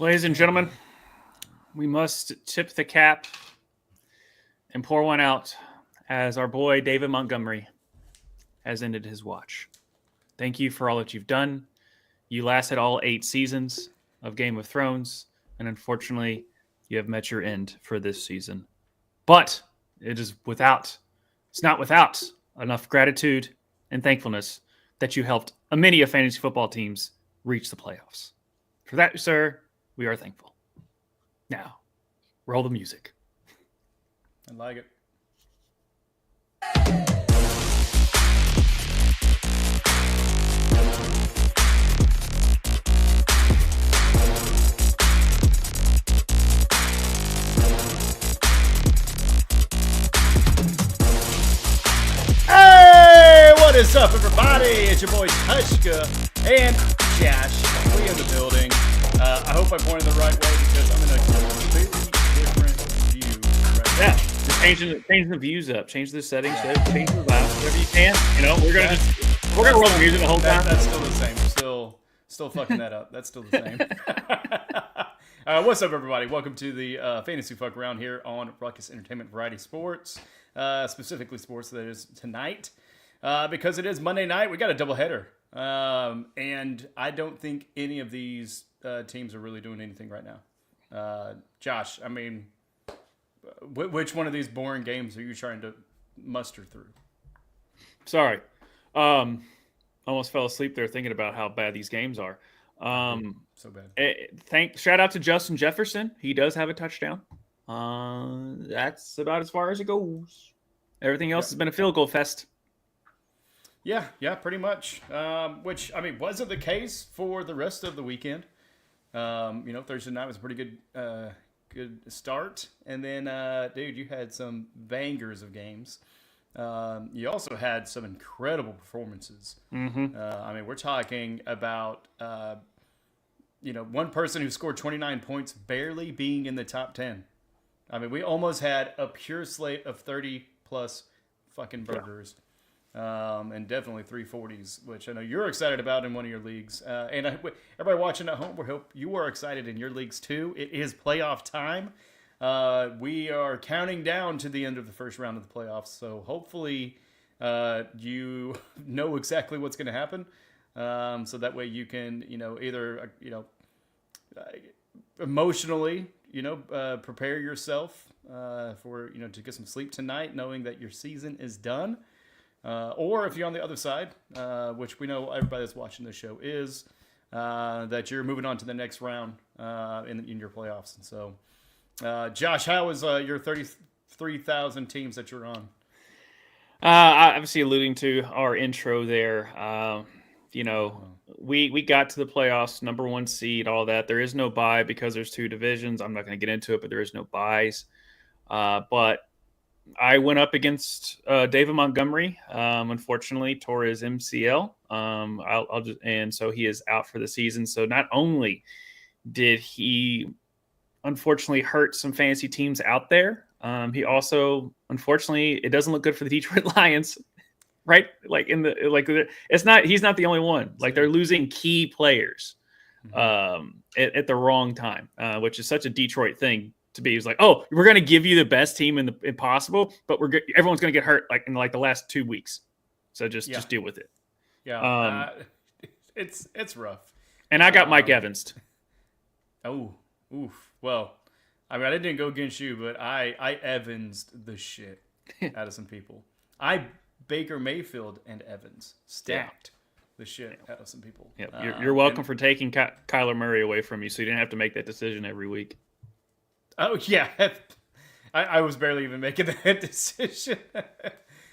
Ladies and gentlemen, we must tip the cap and pour one out as our boy David Montgomery has ended his watch. Thank you for all that you've done. You lasted all 8 seasons of Game of Thrones, and unfortunately, you have met your end for this season. But it's not without enough gratitude and thankfulness that you helped many of fantasy football teams reach the playoffs. For that, sir, we are thankful. Now, roll the music. I like it. Hey, what is up, everybody? It's your boy Tvshka and Josh. We in the building. I hope I'm pointing the right way because I'm in a completely different view right now. Just changing the views up, change the settings, change the loud, whatever you can. You know, we're gonna roll the music the whole time. That's still the same. Still fucking that up. That's still the same. What's up, everybody? Welcome to the Fantasy Fuck Around here on Ruckus Entertainment Variety Sports, specifically sports that is tonight. Because it is Monday night, we got a doubleheader. And I don't think any of these teams are really doing anything right now. Josh, I mean, which one of these boring games are you trying to muster through? Sorry. Almost fell asleep there thinking about how bad these games are. So bad. Shout out to Justin Jefferson. He does have a touchdown. That's about as far as it goes. Everything else has been a field goal fest. Yeah, pretty much. Which, I mean, wasn't the case for the rest of the weekend. Thursday night was a pretty good start. And then, dude, you had some bangers of games. You also had some incredible performances. Mm-hmm. I mean, we're talking about, one person who scored 29 points barely being in the top 10. I mean, we almost had a pure slate of 30-plus fucking burgers. Yeah. And definitely 340s, which I know you're excited about in one of your leagues. And everybody watching at home, we hope you are excited in your leagues too. It is playoff time. We are counting down to the end of the first round of the playoffs, so hopefully you know exactly what's going to happen. So that way you can, either emotionally, prepare yourself for to get some sleep tonight, knowing that your season is done. Or if you're on the other side, which we know everybody that's watching this show is, that you're moving on to the next round in your playoffs. And so, Josh, how was your 33,000 teams that you're on? Obviously alluding to our intro there, we got to the playoffs, number 1 seed, all that. There is no bye because there's 2 divisions. I'm not going to get into it, but there is no byes. But I went up against David Montgomery. Unfortunately, tore his MCL. And so he is out for the season. So not only did he unfortunately hurt some fantasy teams out there, he also, unfortunately, it doesn't look good for the Detroit Lions. Right? He's not the only one. Like, they're losing key players at the wrong time, which is such a Detroit thing. To be, he was like, "Oh, we're going to give you the best team in the impossible, but everyone's going to get hurt in the last 2 weeks, so just deal with it." Yeah, it's rough. And I got Mike Evans. Oh, oof. Well, I mean, I didn't go against you, but I Evansed the shit out of some people. I Baker Mayfield and Evans stacked the shit out of some people. Yeah, you're welcome for taking Kyler Murray away from you, so you didn't have to make that decision every week. Oh, yeah. I was barely even making that decision.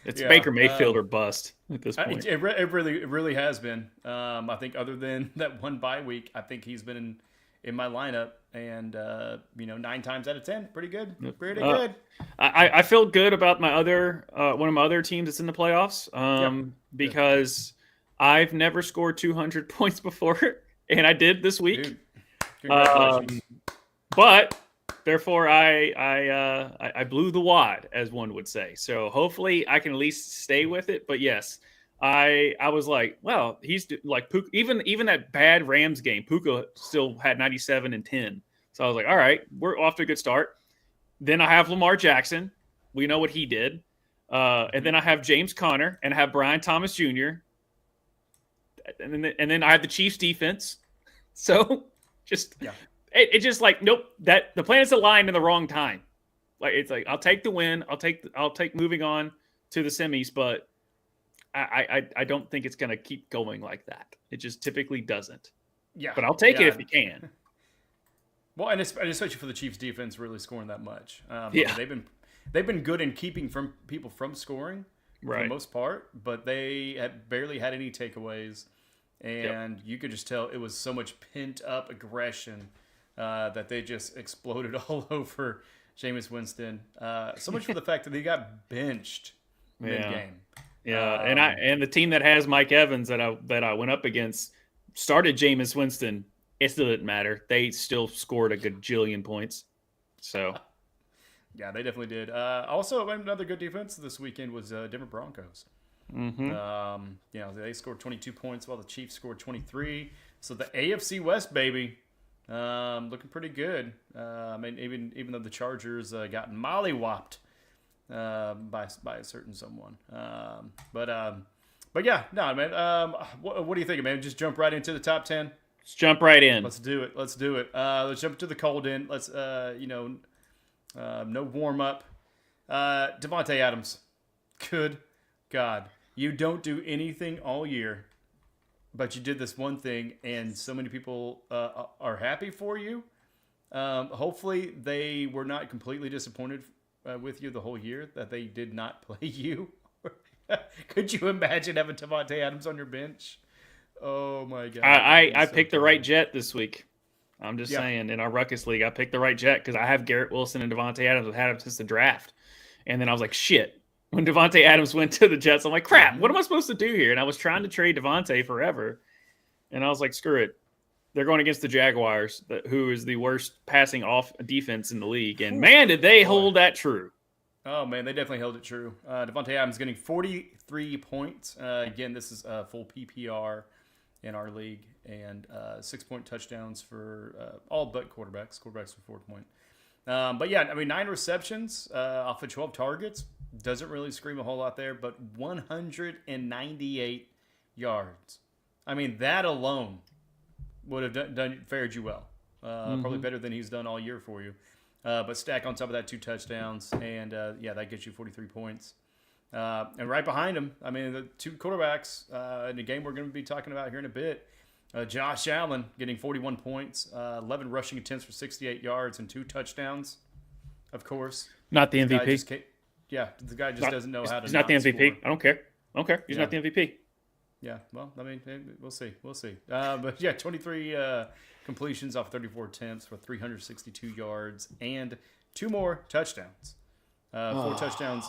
It's Baker Mayfield or bust at this point. It really has been. I think other than that one bye week, I think he's been in my lineup. And, 9 times out of 10, pretty good. Pretty good. I feel good about my one of my other teams that's in the playoffs because I've never scored 200 points before, and I did this week. Dude, congratulations. But... Therefore, I blew the wad, as one would say. So hopefully I can at least stay with it. But yes, I was like, well, like Puka, even that bad Rams game, Puka still had 97 and 10. So I was like, all right, we're off to a good start. Then I have Lamar Jackson. We know what he did. And then I have James Conner and I have Brian Thomas Jr. And then I have the Chiefs defense. So just it just like nope, that the planets aligned in the wrong time. Like it's like I'll take the win. I'll take moving on to the semis, but I don't think it's gonna keep going like that. It just typically doesn't. Yeah, but I'll take it if you can. Well, and especially for the Chiefs defense really scoring that much. Yeah, they've been good in keeping from people from scoring for the most part, but they have barely had any takeaways, and you could just tell it was so much pent up aggression that they just exploded all over Jameis Winston. So much for the fact that they got benched mid game. Yeah, and the team that has Mike Evans that I went up against started Jameis Winston. It still didn't matter. They still scored a gajillion points. So, yeah, they definitely did. Also, another good defense this weekend was Denver Broncos. They scored 22 points while the Chiefs scored 23. So the AFC West, baby, looking pretty good. I mean, even though the Chargers got mollywopped by a certain someone. But yeah, no, man. What do you think, man? Just jump right into the top 10. Let's jump right in. Let's do it. Let's jump to the cold end. Let's no warm up. Davante Adams. Good God. You don't do anything all year, but you did this one thing, and so many people are happy for you. Hopefully they were not completely disappointed with you the whole year that they did not play you. Could you imagine having Davante Adams on your bench? Oh my God! I picked the right jet this week. I'm just saying, in our Ruckus league, I picked the right jet because I have Garrett Wilson and Davante Adams. I've had him since the draft, and then I was like, shit. When Davante Adams went to the Jets, I'm like, crap. What am I supposed to do here? And I was trying to trade Davante forever, and I was like, screw it. They're going against the Jaguars, who is the worst passing off defense in the league, and man, did they hold that true. Oh, man, they definitely held it true. Davante Adams getting 43 points. Again, this is full PPR in our league, and 6-point touchdowns for all but quarterbacks. Quarterbacks for 4 point. But yeah, I mean, 9 receptions off of 12 targets. Doesn't really scream a whole lot there, but 198 yards. I mean, that alone would have fared you well. Probably better than he's done all year for you. But stack on top of that 2 touchdowns, and that gets you 43 points. And right behind him, I mean, the 2 quarterbacks in the game we're going to be talking about here in a bit. Josh Allen getting 41 points, 11 rushing attempts for 68 yards and 2 touchdowns, of course. Not the MVP. The guy just doesn't know how to. He's not the MVP. Score. I don't care. He's not the MVP. Yeah, well, I mean, we'll see. But yeah, 23 completions off 34 attempts for 362 yards and 2 more touchdowns. 4 touchdowns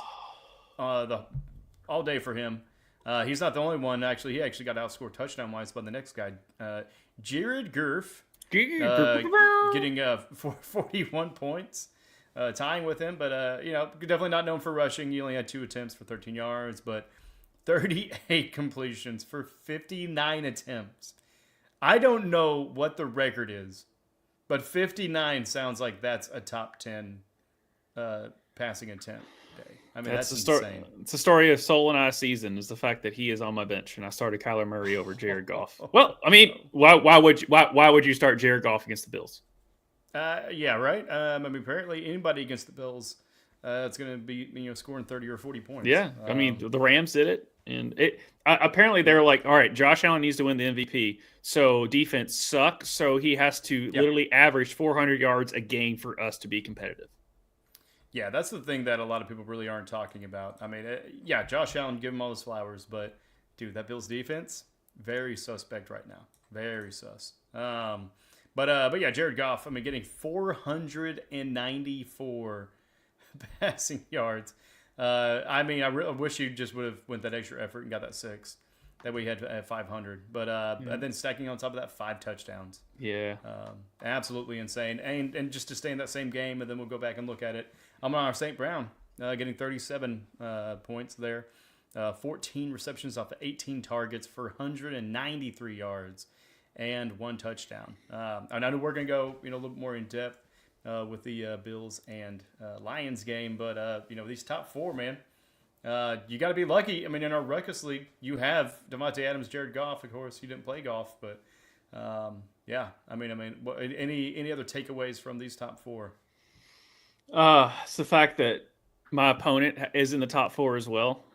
all day for him. He's not the only one, actually. He actually got outscored touchdown-wise by the next guy. Jared Goff getting 41 points, tying with him. But, definitely not known for rushing. He only had 2 attempts for 13 yards, but 38 completions for 59 attempps. I don't know what the record is, but 59 sounds like that's a top 10 passing attempt day. I mean, that's insane. It's the story of Sol and I's season is the fact that he is on my bench, and I started Kyler Murray over Jared Goff. Well, I mean, why would you start Jared Goff against the Bills? Yeah, right. I mean, apparently anybody against the Bills, it's going to be scoring 30 or 40 points. Yeah, I mean, the Rams did it. And apparently they're like, all right, Josh Allen needs to win the MVP. So defense sucks. So he has to literally average 400 yards a game for us to be competitive. Yeah, that's the thing that a lot of people really aren't talking about. I mean, Josh Allen, give him all his flowers. But, dude, that Bills defense, very suspect right now. Very sus. But yeah, Jared Goff, I mean, getting 494 passing yards. I mean, I wish you just would have went that extra effort and got that 6 that we had at 500. But and then stacking on top of that 5 touchdowns. Yeah. Absolutely insane. And just to stay in that same game, and then we'll go back and look at it. I'm on our St. Brown getting 37 points there. 14 receptions off of 18 targets for 193 yards and 1 touchdown. And I know we're going to go a little bit more in depth with the Bills and Lions game, but these top 4, man, you got to be lucky. I mean, in our Ruckus League, you have Devontae Adams, Jared Goff. Of course, you didn't play golf, but yeah. I mean, any other takeaways from these top 4? It's the fact that my opponent is in the top 4 as well,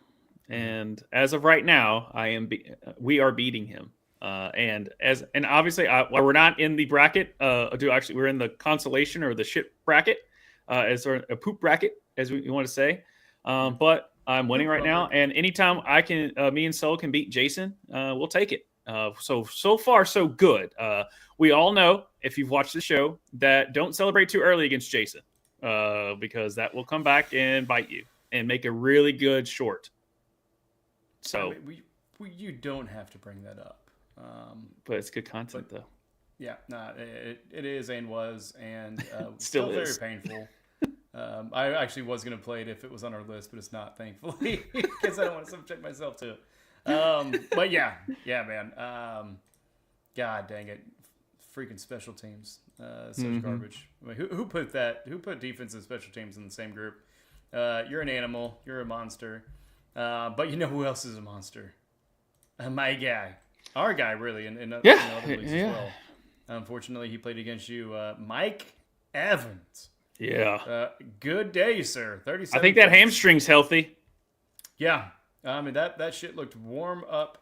and as of right now, we are beating him. And obviously, we're not in the bracket. We're in the consolation or the shit bracket, as a poop bracket, as we want to say. But I'm winning right now, and anytime me and Sol can beat Jason, we'll take it. So far so good. We all know, if you've watched the show, that don't celebrate too early against Jason, because that will come back and bite you and make a really good short. So you don't have to bring that up. But it's good content, though. Yeah, it is and was, and still very painful. I actually was going to play it if it was on our list, but it's not, thankfully, because I don't want to subject myself to it. But yeah, man. God dang it. Freaking special teams. Such garbage. I mean, who put defense and special teams in the same group? You're an animal. You're a monster. But you know who else is a monster? My guy. Our guy, really, in other leagues as well. Unfortunately, he played against you, Mike Evans. Yeah. Good day, sir. 37. I think that hamstring's healthy. Yeah. I mean, that shit looked warm up.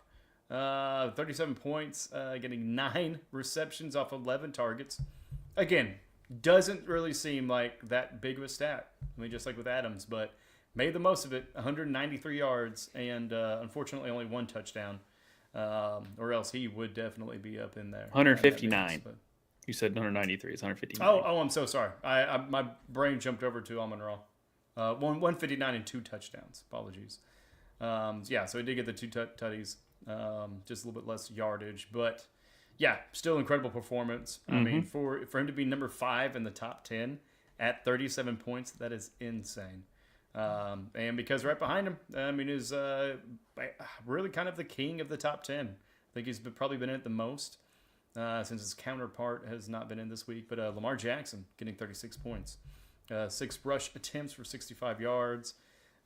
37 points, getting 9 receptions off 11 targets. Again, doesn't really seem like that big of a stat. I mean, just like with Adams, but made the most of it. 193 yards and unfortunately only 1 touchdown. Or else he would definitely be up in there. 159. You said 193. It's 159. Oh, I'm so sorry. My brain jumped over to Amon-Ra. 159 and 2 touchdowns. Apologies. So he did get the 2 tutties. Just a little bit less yardage, but yeah, still incredible performance. I mean, for him to be number 5 in the top 10 at 37 points, that is insane. And because right behind him, is really kind of the king of the top 10. I think he's probably been in it the most since his counterpart has not been in this week. But Lamar Jackson getting 36 points, 6 rush attempts for 65 yards,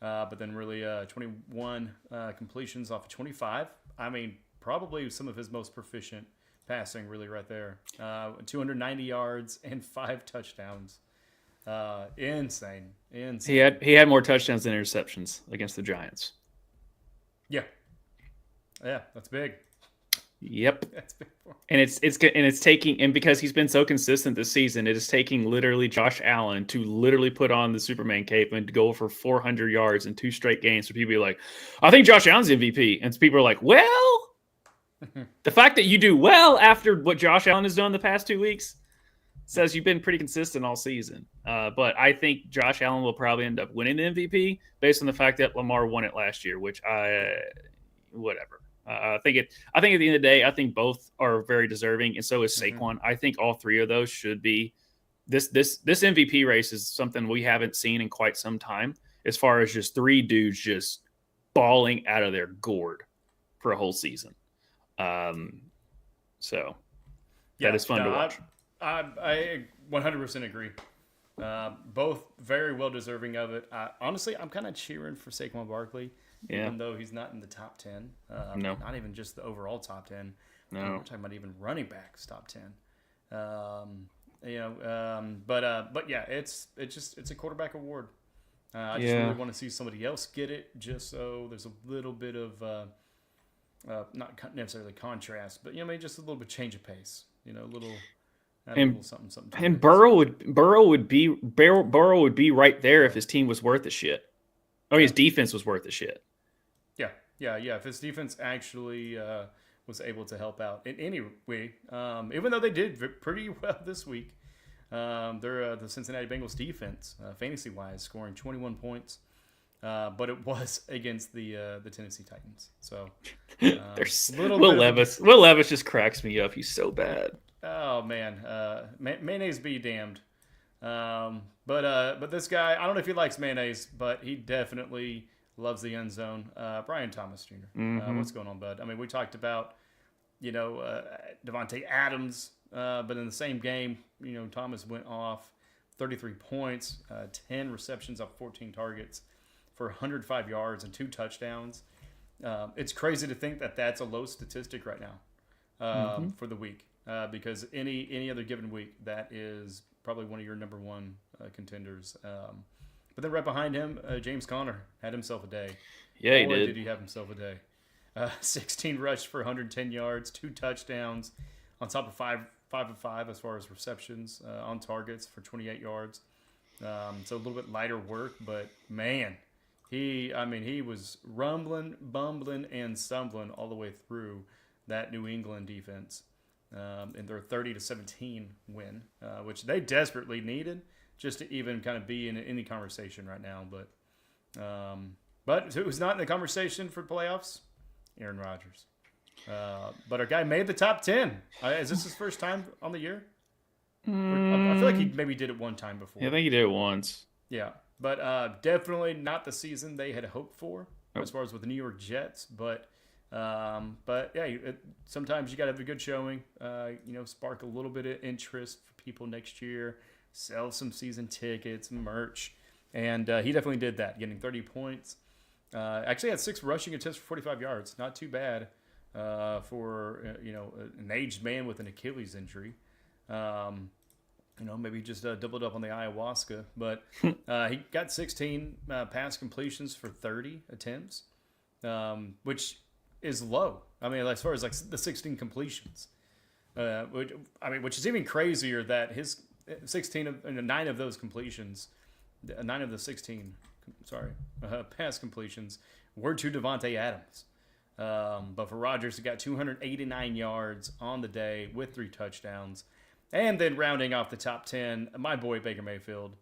but then really 21 completions off of 25. I mean, probably some of his most proficient passing, really, right there. 290 yards and 5 touchdowns. Insane. He had more touchdowns than interceptions against the Giants. Yeah, that's big. Yep. That's big for him. And because he's been so consistent this season, it is taking literally Josh Allen to literally put on the Superman cape and to go for 400 yards in 2 straight games. So people be like, I think Josh Allen's MVP. And people are like, well, the fact that you do well after what Josh Allen has done the past 2 weeks says you've been pretty consistent all season. But I think Josh Allen will probably end up winning the MVP based on the fact that Lamar won it last year, which whatever. I think at the end of the day, I think both are very deserving, and so is Saquon. I think all 3 of those should be. This MVP race is something we haven't seen in quite some time, as far as just 3 dudes just balling out of their gourd for a whole season. So that is fun to watch. I 100% agree. Both very well deserving of it. Honestly, I'm kind of cheering for Saquon Barkley. Yeah. Even though he's not in the top 10. No. Not even just the overall top 10. No. We're talking about even running backs top 10. But yeah, it's a quarterback award. I just really want to see somebody else get it, just so there's a little bit of not necessarily contrast, but maybe just a little bit change of pace. A little something. And Burrow would be right there if his team was worth the shit. Oh, his defense was worth the shit. Yeah. If his defense actually was able to help out in any way, even though they did pretty well this week, they're the Cincinnati Bengals defense, fantasy-wise, scoring 21 points, but it was against the Tennessee Titans. So Will Levis just cracks me up. He's so bad. Oh man, mayonnaise be damned. But this guy, I don't know if he likes mayonnaise, but he definitely loves the end zone. Brian Thomas Jr. Mm-hmm. What's going on, bud? I mean, we talked about, Devontae Adams, but in the same game, Thomas went off 33 points, 10 receptions off 14 targets for 105 yards and 2 touchdowns. It's crazy to think that that's a low statistic right now for the week, because any other given week, that is probably one of your number one contenders. But then right behind him, James Conner had himself a day. Yeah, he Boy, did. did he have himself a day. 16 rushed for 110 yards, 2 touchdowns, on top of 5 of 5 as far as receptions on targets for 28 yards. So a little bit lighter work, but man, he was rumbling, bumbling, and stumbling all the way through that New England defense in their 30-17 win, which they desperately needed just to even kind of be in any conversation right now. But who's not in the conversation for playoffs? Aaron Rodgers. But our guy made the top 10. Is this his first time on the year? I feel like he maybe did it one time before. Yeah, I think he did it once. Yeah, but definitely not the season they had hoped for as far as with the New York Jets. But yeah, sometimes you got to have a good showing. Spark a little bit of interest for people next year. Sell some season tickets, merch, and he definitely did that, getting 30 points. Actually had 6 rushing attempts for 45 yards. Not too bad for an aged man with an Achilles injury. Maybe just doubled up on the ayahuasca. But he got 16 pass completions for 30 attempts, which is low. I mean, as far as like the 16 completions, which is even crazier that his 9 of those completions, 9 of the 16. Pass completions were to Devontae Adams. But for Rodgers, he got 289 yards on the day with 3 touchdowns. And then rounding off the top 10, my boy Baker Mayfield,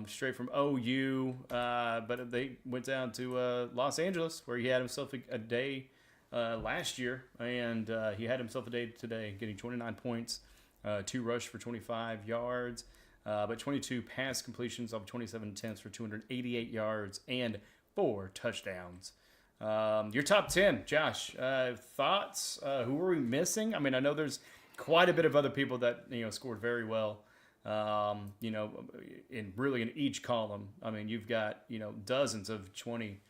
straight from OU. But they went down to Los Angeles, where he had himself a day last year. And he had himself a day today, getting 29 points, 2 rush for 25 yards. But 22 pass completions of 27 attempts for 288 yards and 4 touchdowns. Your top 10, Josh. Thoughts? Who are we missing? I mean, I know there's quite a bit of other people that scored very well. In each column. I mean, you've got dozens of 20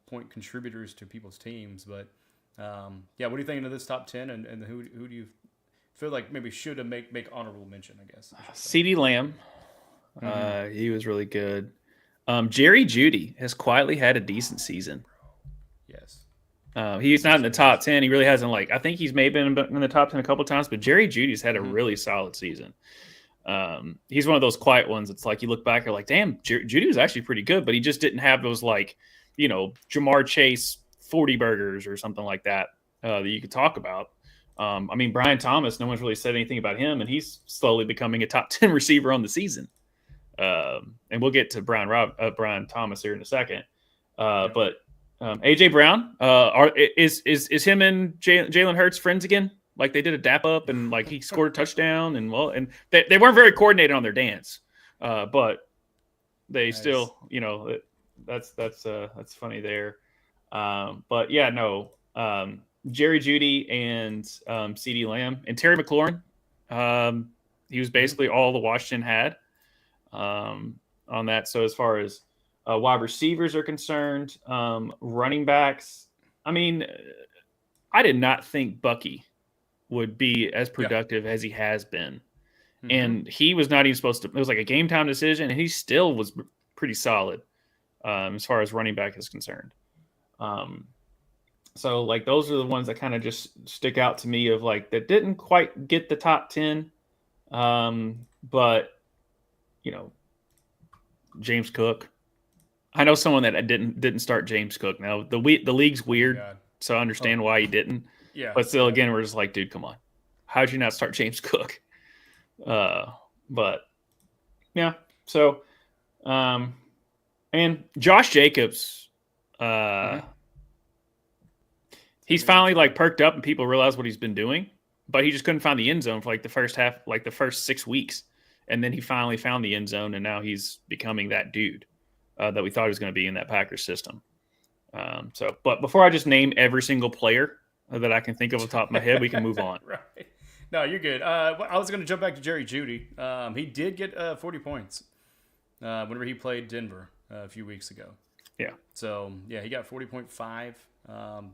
point contributors to people's teams. But what do you think of this top 10? And who do you feel like maybe should have make honorable mention, I guess. CeeDee Lamb. He was really good. Jerry Jeudy has quietly had a decent season. Yes. He's not in the top 10. He really hasn't I think he's maybe been in the top 10 a couple times, but Jerry Judy's had a really solid season. He's one of those quiet ones. It's like you look back, you're like, damn, Judy was actually pretty good, but he just didn't have those Jamar Chase 40 burgers or something like that that you could talk about. Brian Thomas, no one's really said anything about him, and he's slowly becoming a top 10 receiver on the season. And we'll get to Brian Thomas here in a second. But AJ Brown, is him and Jalen Hurts friends again? Like they did a dap up and he scored a touchdown and they weren't very coordinated on their dance, but they still, that's funny there. But yeah, no. Jerry Jeudy and CeeDee Lamb and Terry McLaurin. He was basically all the Washington had on that. So as far as wide receivers are concerned, running backs, I did not think Bucky would be as productive as he has been. Mm-hmm. And he was not even supposed to. It was like a game time decision, and he still was pretty solid as far as running back is concerned. So those are the ones that kind of just stick out to me of that didn't quite get the top 10. But James Cook. I know someone that didn't start James Cook. Now the league's weird, so I understand why he didn't. Yeah. But still, again, we're just like, dude, come on. How'd you not start James Cook? But yeah. So, and Josh Jacobs, he's finally perked up and people realize what he's been doing, but he just couldn't find the end zone for the first half, the first 6 weeks. And then he finally found the end zone and now he's becoming that dude. that we thought he was going to be in that Packers system. But before I just name every single player that I can think of off the top of my head, we can move on. Right. No, you're good. I was going to jump back to Jerry Jeudy. He did get 40 points whenever he played Denver a few weeks ago. Yeah. So, yeah, he got 40.5.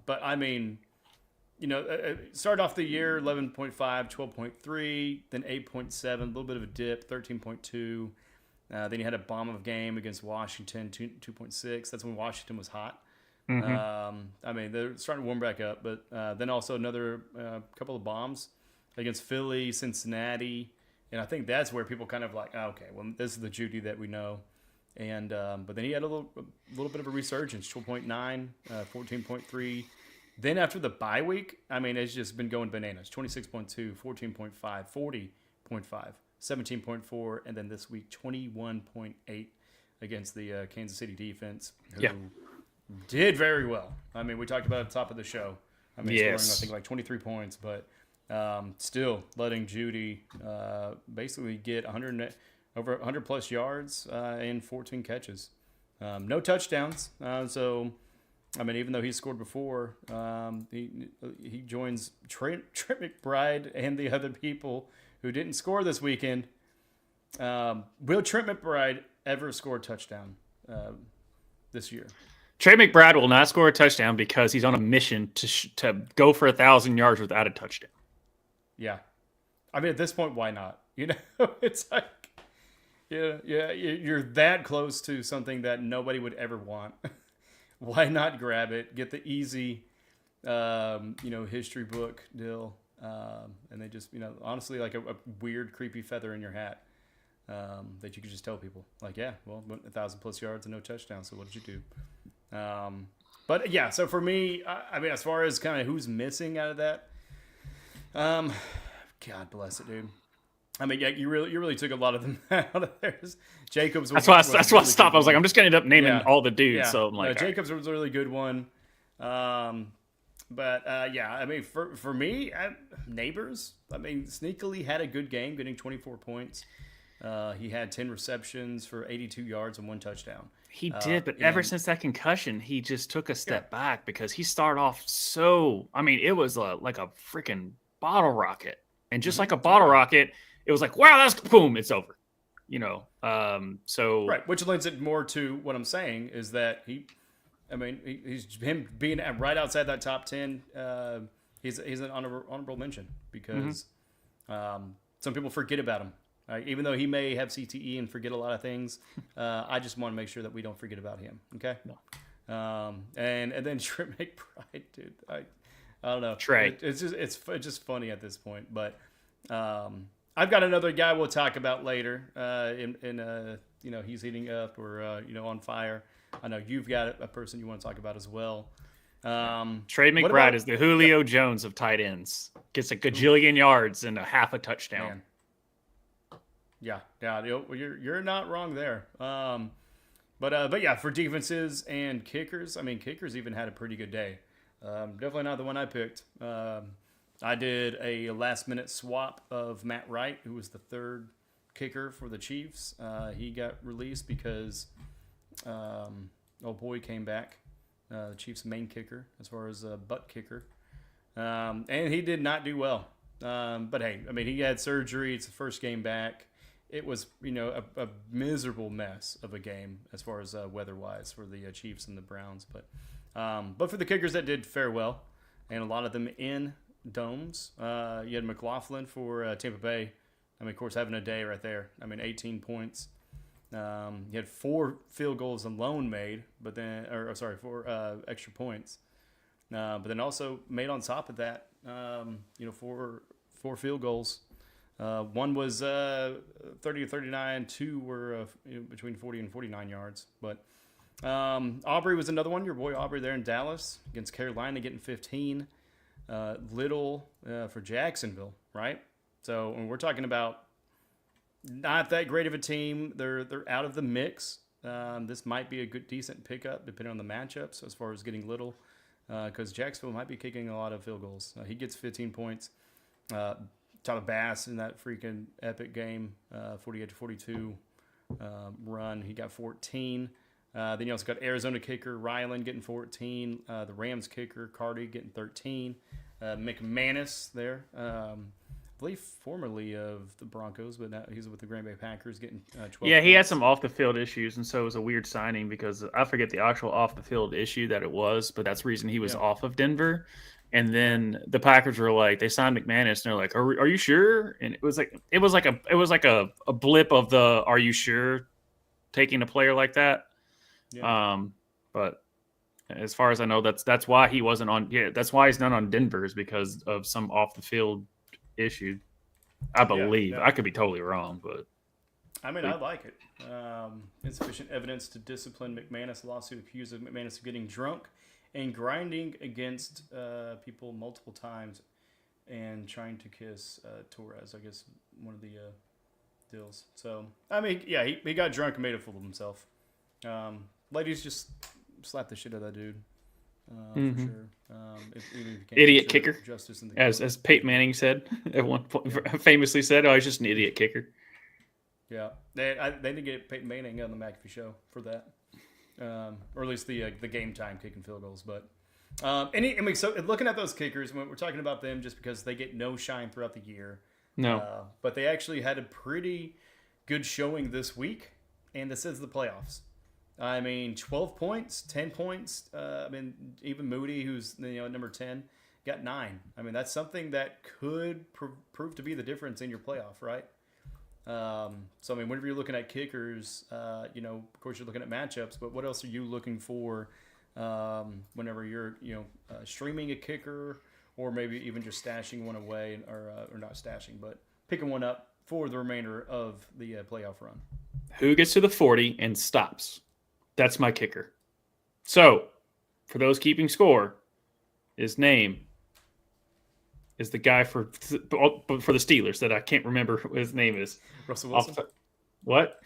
But, I mean, started off the year 11.5, 12.3, then 8.7, a little bit of a dip, 13.2. Then he had a bomb of a game against Washington, 2.6. That's when Washington was hot. Mm-hmm. I mean, they're starting to warm back up. But then also another couple of bombs against Philly, Cincinnati. And I think that's where people kind of like, oh, okay, well, this is the Jeudy that we know. And but then he had a little bit of a resurgence, 12.9, 14.3. Then after the bye week, I mean, it's just been going bananas. 26.2, 14.5, 40.5, 17.4, and then this week 21.8 against the Kansas City defense, who did very well. I mean, we talked about it at the top of the show. I mean, scoring, I think, like 23 points, but still letting Jeudy basically get over 100-plus yards and 14 catches. No touchdowns. So, I mean, even though he scored before, he joins Trent McBride and the other people who didn't score this weekend. Will Trent McBride ever score a touchdown this year? Trey McBride will not score a touchdown because he's on a mission to go for 1,000 yards without a touchdown. Yeah. I mean, at this point, why not? It's like, you're that close to something that nobody would ever want. Why not grab it? Get the easy, history book deal, and they just, honestly, like a weird, creepy feather in your hat that you could just tell people, like, yeah, well, 1,000+ yards and no touchdown. So what did you do? But yeah, so for me, I mean, as far as kind of who's missing out of that, God bless it, dude. I mean, yeah, you really took a lot of them out of there. Jacobs. That's why I stopped. I was like, I'm just going to end up naming all the dudes. Yeah. So I'm like, Jacobs was a really good one. But yeah, I mean, for me, Neighbors, I mean, sneakily had a good game, getting 24 points. He had 10 receptions for 82 yards and 1 touchdown. He did, but ever since that concussion, he just took a step back because he started off so. I mean, it was like a freaking bottle rocket, and just like a bottle rocket, it was like, wow, that's boom, it's over. So right, which lends it more to what I'm saying is that he's him being right outside that top 10. He's an honorable mention because some people forget about him. Even though he may have CTE and forget a lot of things, I just want to make sure that we don't forget about him. Okay. No. And then Trent McBride, dude. I don't know. Trey. It's just funny at this point. But I've got another guy we'll talk about later. He's heating up or on fire. I know you've got a person you want to talk about as well. Trey McBride is the Julio Jones of tight ends. Gets a gajillion yards and a half a touchdown. Man. Yeah, you're not wrong there. But yeah, for defenses and kickers, I mean, kickers even had a pretty good day. Definitely not the one I picked. I did a last-minute swap of Matt Wright, who was the third kicker for the Chiefs. He got released because old boy came back, the Chiefs' main kicker, as far as butt kicker. And he did not do well. But hey, I mean, he had surgery. It's the first game back. It was, a miserable mess of a game as far as weather-wise for the Chiefs and the Browns. But for the kickers that did fare well, and a lot of them in domes, you had McLaughlin for Tampa Bay. I mean, of course, having a day right there. I mean, 18 points. He had 4 field goals alone made, 4 extra points. But then also made on top of that, 4 field goals. One was 30 to 39. 2 were between 40 and 49 yards. But Aubrey was another one. Your boy Aubrey there in Dallas against Carolina getting 15. Little for Jacksonville, right? So when we're talking about not that great of a team, they're out of the mix. This might be a decent pickup depending on the matchups as far as getting Little, because Jacksonville might be kicking a lot of field goals. He gets 15 points. Tyler Bass in that freaking epic game, 48-42 run. He got 14. Then you also got Arizona kicker Ryland getting 14. The Rams kicker Carty getting 13. McManus there. I believe formerly of the Broncos, but now he's with the Green Bay Packers getting 12 Yeah, he had points. some off the field issues, and so it was a weird signing because I forget the actual off the field issue that it was, but that's the reason he was off of Denver. And then the Packers were like, they signed McManus, and they're like, "Are you sure?" And it was like a blip of the "Are you sure?" taking a player like that. Yeah. But as far as I know, that's why he wasn't on. Yeah, that's why he's not on Denver's because of some off the field issue. I believe I could be totally wrong, but I mean, I like it. Insufficient evidence to discipline McManus. Lawsuit accuses McManus of getting drunk and grinding against people multiple times and trying to kiss Torres. I guess one of the deals. So, I mean, yeah, he got drunk and made a fool of himself. Ladies, just slap the shit out of that dude. For sure. Idiot kicker, justice in the as Peyton Manning said at one point, famously said, "Oh, he's just an idiot kicker." Yeah, they didn't get Peyton Manning on the McAfee show for that, or at least the game time kicking field goals. But so looking at those kickers, when we're talking about them, just because they get no shine throughout the year, No, but they actually had a pretty good showing this week, and this is the playoffs. I mean, 12 points, 10 points. I mean, even Moody, who's number 10, got 9. I mean, that's something that could prove to be the difference in your playoff, right? So, I mean, whenever you're looking at kickers, of course you're looking at matchups, but what else are you looking for whenever you're, streaming a kicker or maybe even just stashing one away or not stashing, but picking one up for the remainder of the playoff run? who gets to the 40 and stops? That's my kicker. So, for those keeping score, his name is the guy for the Steelers that I can't remember what his name is. Russell Wilson? What?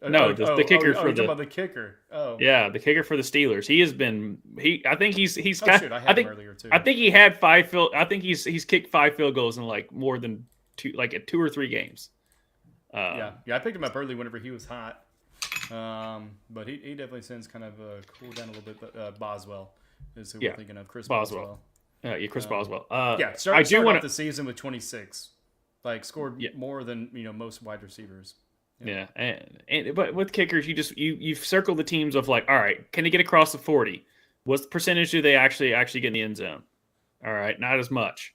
No, the kicker for you're talking about the kicker. Oh, yeah, the kicker for the Steelers. He has been I think he's oh, got. shoot, I had him earlier too. I think he had 5 field. I think he's kicked 5 field goals in like more than 2, like at 2 or 3 games. Yeah, I picked him up early whenever he was hot. But he definitely sends kind of cool down a little bit. But Boswell is who we're thinking of. Chris Boswell. Chris Boswell. Started off the season with 26. Like scored more than most wide receivers. Yeah, but with kickers, you circle the teams of like, all right, can they get across the 40? What's the percentage do they actually get in the end zone? All right, not as much.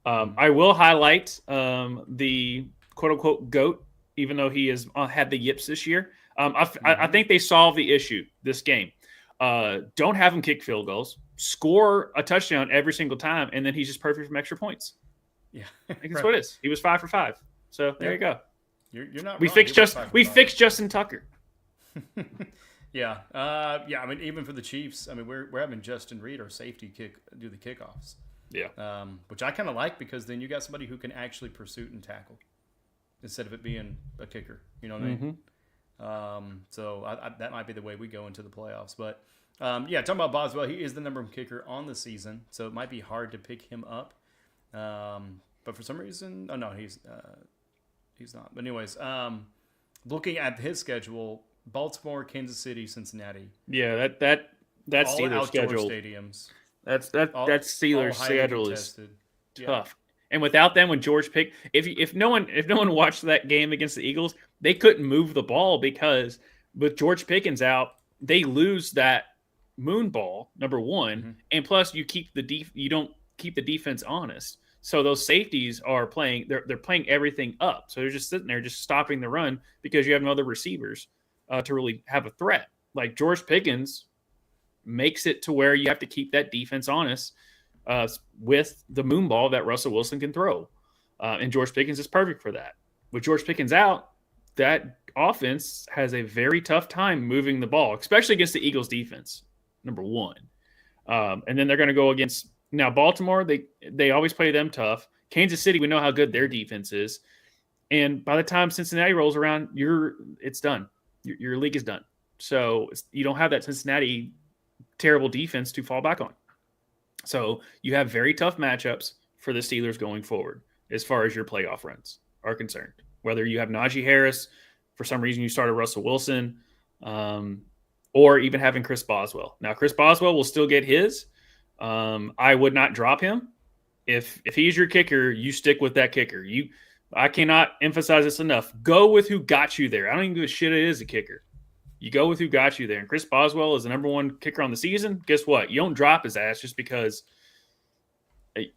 I will highlight the quote unquote GOAT, even though he has had the yips this year. I think they solved the issue this game. Don't have him kick field goals, score a touchdown every single time, and then he's just perfect from extra points. Yeah, I think that's what it is. He was 5 for 5. So there you go. You're not. We fixed Justin Tucker. Yeah. I mean, even for the Chiefs, I mean, we're having Justin Reed, our safety, do the kickoffs. Yeah. Which I kind of like because then you got somebody who can actually pursue and tackle instead of it being a kicker. You know what I mean? So that might be the way we go into the playoffs. But talking about Boswell, he is the number one kicker on the season, so it might be hard to pick him up. But for some reason, he's not. But anyways, looking at his schedule, Baltimore, Kansas City, Cincinnati. Yeah, that all Steelers schedule. Stadiums. That Steelers schedule is tough. Yeah. And without them, when George Pick, if no one watched that game against the Eagles, they couldn't move the ball because with George Pickens out, they lose that moon ball, number one, and plus you don't keep the defense honest. So those safeties are playing; they're playing everything up. So they're just sitting there, just stopping the run because you have no other receivers to really have a threat. Like George Pickens makes it to where you have to keep that defense honest with the moon ball that Russell Wilson can throw, and George Pickens is perfect for that. With George Pickens out, that offense has a very tough time moving the ball, especially against the Eagles defense, number one. And then they're going to go against now Baltimore. They always play them tough. Kansas City, we know how good their defense is. And by the time Cincinnati rolls around, it's done. Your league is done. So you don't have that Cincinnati terrible defense to fall back on. So you have very tough matchups for the Steelers going forward as far as your playoff runs are concerned. Whether you have Najee Harris, for some reason you started Russell Wilson, or even having Chris Boswell. Now, Chris Boswell will still get his. I would not drop him. If he's your kicker, you stick with that kicker. I cannot emphasize this enough. Go with who got you there. I don't even give a shit it is a kicker. You go with who got you there. And Chris Boswell is the number one kicker on the season. Guess what? You don't drop his ass just because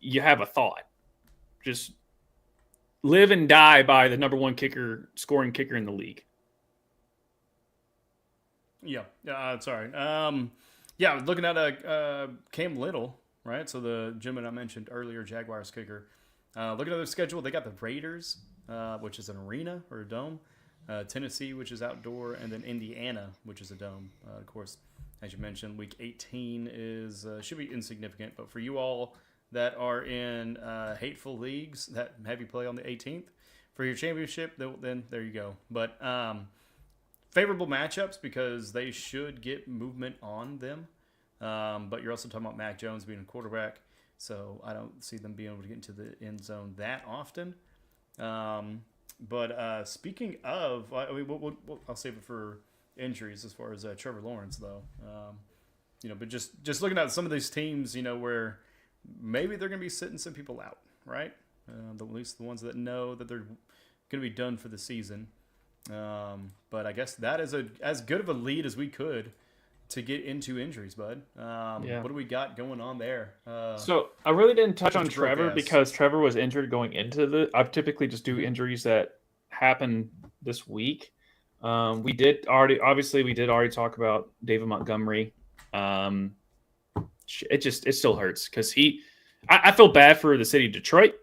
you have a thought. Just live and die by the number one scoring kicker in the league. Yeah. Sorry. Looking at Cam Little, right? So the gentleman I mentioned earlier, Jaguars kicker. Looking at their schedule, they got the Raiders, which is an arena or a dome. Tennessee, which is outdoor, and then Indiana, which is a dome. Of course, as you mentioned, Week 18 should be insignificant, but for you all that are in hateful leagues that have you play on the 18th for your championship, then there you go. But favorable matchups because they should get movement on them. But you're also talking about Mac Jones being a quarterback, so I don't see them being able to get into the end zone that often. But speaking of, I'll save it for injuries as far as Trevor Lawrence, though. But just looking at some of these teams, where maybe they're going to be sitting some people out, right? At least the ones that know that they're going to be done for the season. But I guess that is as good of a lead as we could to get into injuries, bud. What do we got going on there? So I really didn't touch on Trevor because Trevor was injured going into I typically just do injuries that happen this week. We did already talk about David Montgomery. It still hurts because I feel bad for the city of Detroit.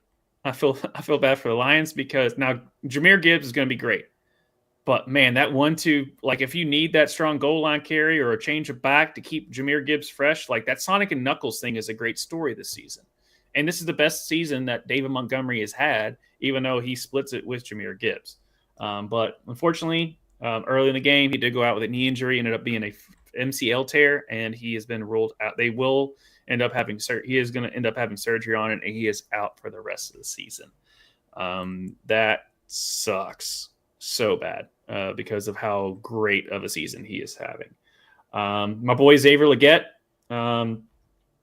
I feel bad for the Lions because now Jahmyr Gibbs is going to be great. But, man, that 1-2, like if you need that strong goal line carry or a change of back to keep Jahmyr Gibbs fresh, like that Sonic and Knuckles thing is a great story this season. And this is the best season that David Montgomery has had, even though he splits it with Jahmyr Gibbs. But unfortunately, early in the game, he did go out with a knee injury, ended up being a MCL tear, and he has been ruled out. He is going to end up having surgery on it, and he is out for the rest of the season. That sucks so bad because of how great of a season he is having. My boy Xavier Legette,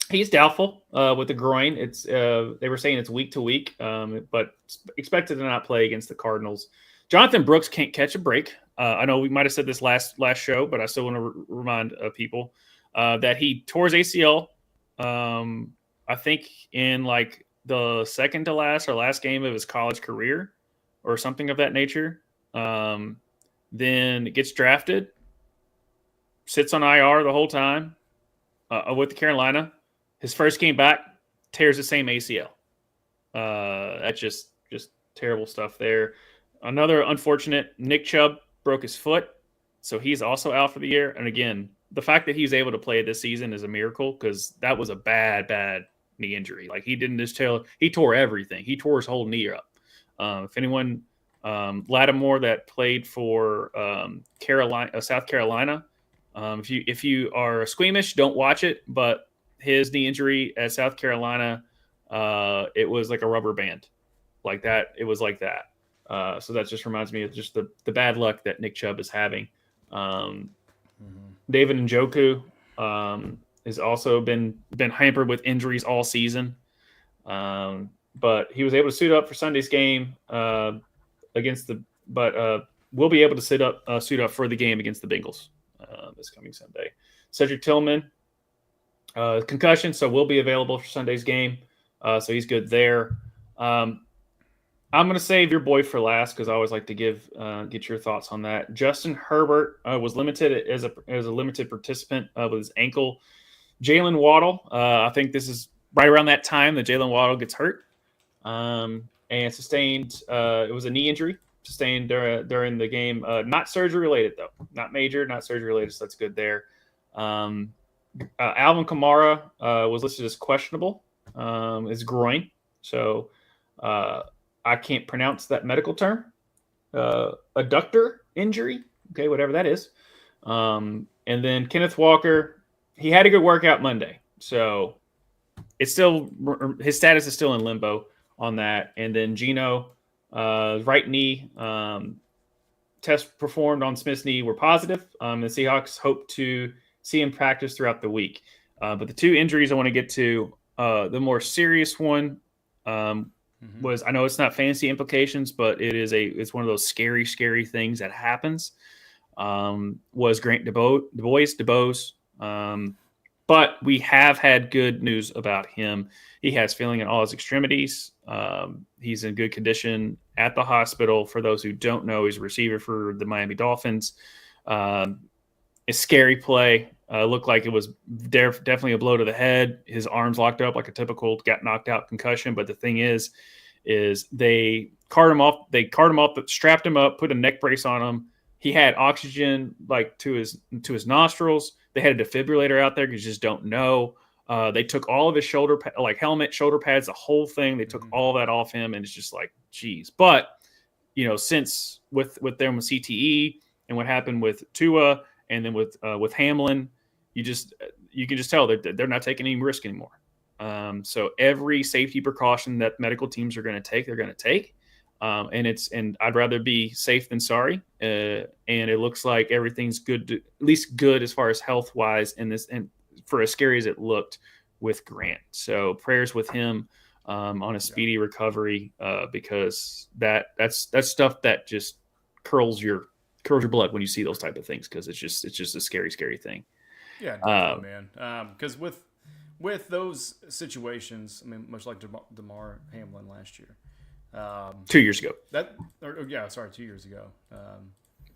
he's doubtful with the groin. It's they were saying it's week to week, but expected to not play against the Cardinals. Jonathan Brooks can't catch a break. I know we might have said this last show, but I still want to remind people that he tore his ACL. I think in like the second to last or last game of his college career, or something of that nature. Then gets drafted, sits on IR the whole time with Carolina. His first game back, tears the same ACL. That's just terrible stuff there. Another unfortunate, Nick Chubb broke his foot, so he's also out for the year. And again, the fact that he's able to play this season is a miracle because that was a bad knee injury. Like he didn't just he tore everything. He tore his whole knee up. If anyone, Lattimore that played for South Carolina, if you are squeamish, don't watch it. But his knee injury at South Carolina, it was like a rubber band, like that. It was like that. So that just reminds me of just the bad luck that Nick Chubb is having. David Njoku has also been hampered with injuries all season, but he was able to suit up for Sunday's game will be able to suit up for the game against the Bengals this coming Sunday. Cedric Tillman, concussion, so will be available for Sunday's game. So he's good there. I'm going to save your boy for last because I always like to get your thoughts on that. Justin Herbert was limited as a limited participant with his ankle. Jalen Waddle, I think this is right around that time that Jalen Waddle gets hurt and sustained. It was a knee injury sustained during the game. Not surgery related though, not major, not surgery related. So that's good there. Alvin Kamara was listed as questionable. His groin, so. I can't pronounce that medical term. Adductor injury, okay, whatever that is. And then Kenneth Walker, he had a good workout Monday, so it's still his status is still in limbo on that. And then Geno, right knee tests performed on Smith's knee were positive. The Seahawks hope to see him practice throughout the week. But the two injuries I want to get to, the more serious one was, I know it's not fantasy implications, but it's one of those scary things that happens. Was Grant DuBois. But we have had good news about him. He has feeling in all his extremities. He's in good condition at the hospital. For those who don't know, he's a receiver for the Miami Dolphins. A scary play. Looked like it was definitely a blow to the head. His arms locked up like a typical got knocked out concussion. But the thing is they carted him off. They carted him off, strapped him up, put a neck brace on him. He had oxygen like to his nostrils. They had a defibrillator out there because you just don't know. They took all of his helmet, shoulder pads, the whole thing. They took all that off him, and it's just like, geez. But since with them with CTE and what happened with Tua, and then with Hamlin, you can just tell that they're not taking any risk anymore. So every safety precaution that medical teams are going to take, they're going to take. And I'd rather be safe than sorry. And it looks like everything's good, at least good as far as health wise in this, and for as scary as it looked with Grant. So prayers with him on a speedy recovery, because that's stuff that just curls your blood when you see those type of things, because it's just a scary thing. Yeah, definitely, man. Because with those situations, I mean, much like DeMar Hamlin last year. 2 years ago. 2 years ago.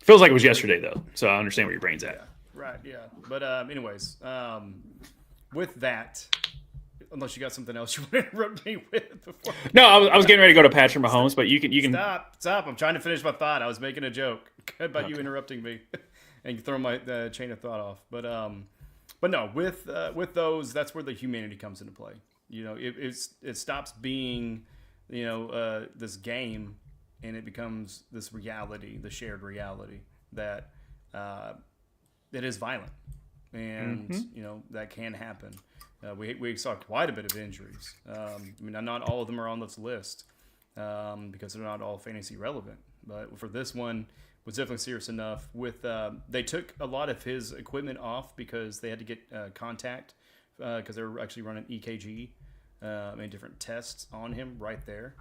Feels like it was yesterday, though, so I understand where your brain's at. Yeah, right, yeah. But anyways, with that, unless you got something else you want to interrupt me with before. No, I was getting ready to go to Patrick Mahomes, but you can Stop. I'm trying to finish my thought. I was making a joke about you interrupting me and throwing my chain of thought off. But no, with those, that's where the humanity comes into play. It stops being this game, and it becomes this reality, the shared reality that it is violent, and that can happen. We saw quite a bit of injuries. I mean, not all of them are on this list because they're not all fantasy relevant. But for this one, was definitely serious enough. They took a lot of his equipment off because they had to get contact because they were actually running EKG. And different tests on him right there,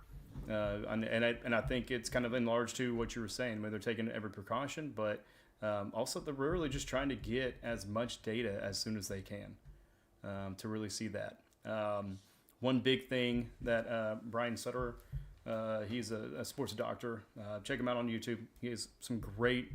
and I think it's kind of enlarged to what you were saying. I mean, they're taking every precaution, but also they're really just trying to get as much data as soon as they can to really see that. One big thing that Brian Sutter, he's a sports doctor. Check him out on YouTube. He has some great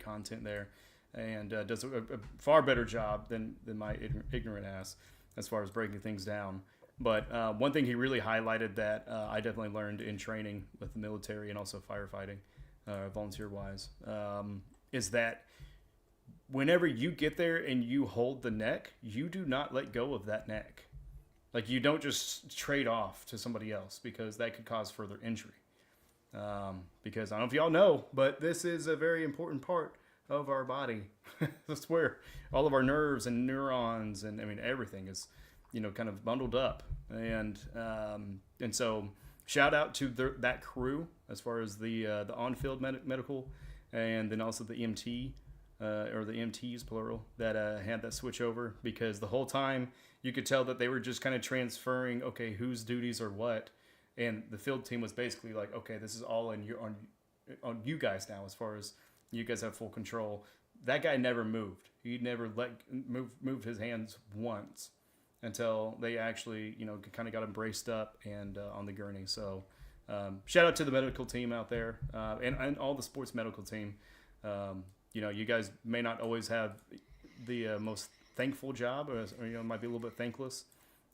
content there, and does a far better job than my ignorant ass as far as breaking things down. But one thing he really highlighted that I definitely learned in training with the military and also firefighting, volunteer-wise, is that whenever you get there and you hold the neck, you do not let go of that neck. Like, you don't just trade off to somebody else, because that could cause further injury. Because I don't know if y'all know, but this is a very important part of our body. That's where all of our nerves and neurons and everything is kind of bundled up, and so shout out to that crew as far as the on-field medical, and then also the EMT or the EMTs plural that had that switch over, because the whole time you could tell that they were just kind of transferring, okay, whose duties are what, and the field team was basically like, okay, this is all on you guys now, as far as you guys have full control. That guy never moved. He never moved his hands once until they actually, kind of got him braced up and on the gurney. So shout out to the medical team out there and all the sports medical team. You guys may not always have the most thankful job, or might be a little bit thankless.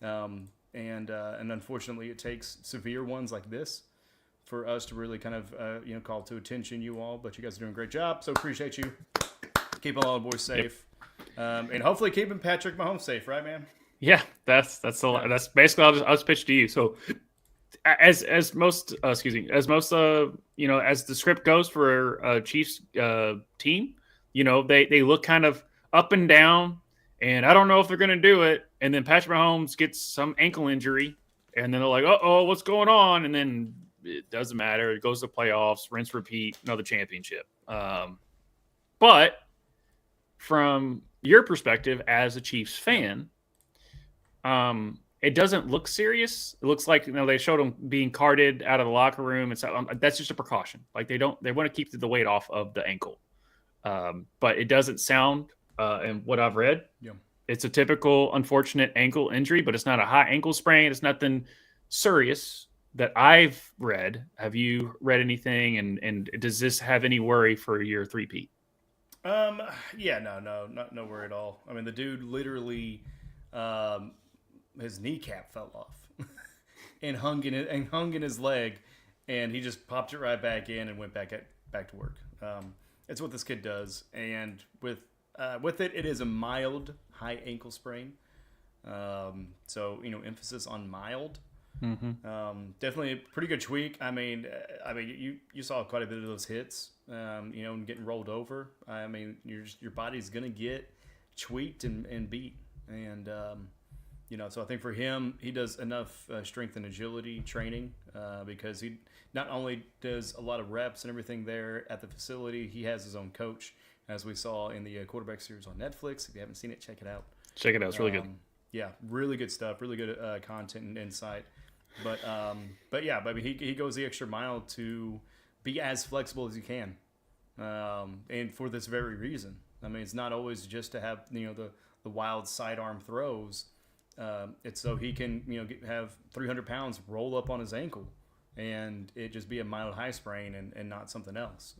And unfortunately, it takes severe ones like this for us to really kind of, call to attention you all. But you guys are doing a great job, so appreciate you. Keeping all the boys safe. And hopefully keeping Patrick Mahomes safe, right, man? Yeah, that's basically I'll just pitch to you. So as most as the script goes for a Chiefs team, they look kind of up and down, and I don't know if they're going to do it. And then Patrick Mahomes gets some ankle injury, and then they're like, "Uh-oh, what's going on?" And then It doesn't matter. It goes to playoffs, rinse, repeat, another championship. But from your perspective as a Chiefs fan, it doesn't look serious. It looks like they showed him being carted out of the locker room, and so that's just a precaution. Like they want to keep the weight off of the ankle, but it doesn't sound. And what I've read, it's a typical unfortunate ankle injury, but it's not a high ankle sprain. It's nothing serious that I've read. Have you read anything? And does this have any worry for your three-peat? Yeah, no worry at all. I mean, the dude literally, his kneecap fell off and hung in his leg, and he just popped it right back in and went back to work. It's what this kid does, and with it, it is a mild high ankle sprain. So emphasis on mild. Mm-hmm. Definitely a pretty good tweak. I mean, you saw quite a bit of those hits, and getting rolled over. I mean, your body's gonna get tweaked and beat, and so I think for him, he does enough strength and agility training because he not only does a lot of reps and everything there at the facility, he has his own coach, as we saw in the quarterback series on Netflix. If you haven't seen it, check it out. Check it out. It's really good. Yeah, really good stuff. Really good content and insight. But yeah, I mean, he goes the extra mile to be as flexible as he can, and for this very reason. I mean, it's not always just to have the wild sidearm throws. It's so he can have 300 pounds roll up on his ankle, and it just be a mild high sprain and not something else.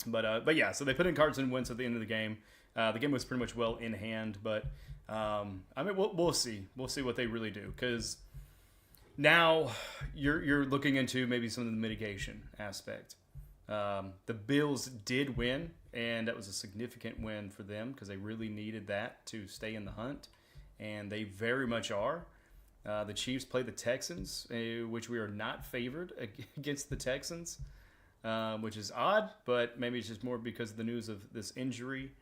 But yeah, so they put in Carson Wentz at the end of the game. The game was pretty much well in hand, but I mean, we'll see. We'll see what they really do, because now you're looking into maybe some of the mitigation aspect. The Bills did win, and that was a significant win for them because they really needed that to stay in the hunt, and they very much are. The Chiefs play the Texans, which we are not favored against the Texans, which is odd, but maybe it's just more because of the news of this injury.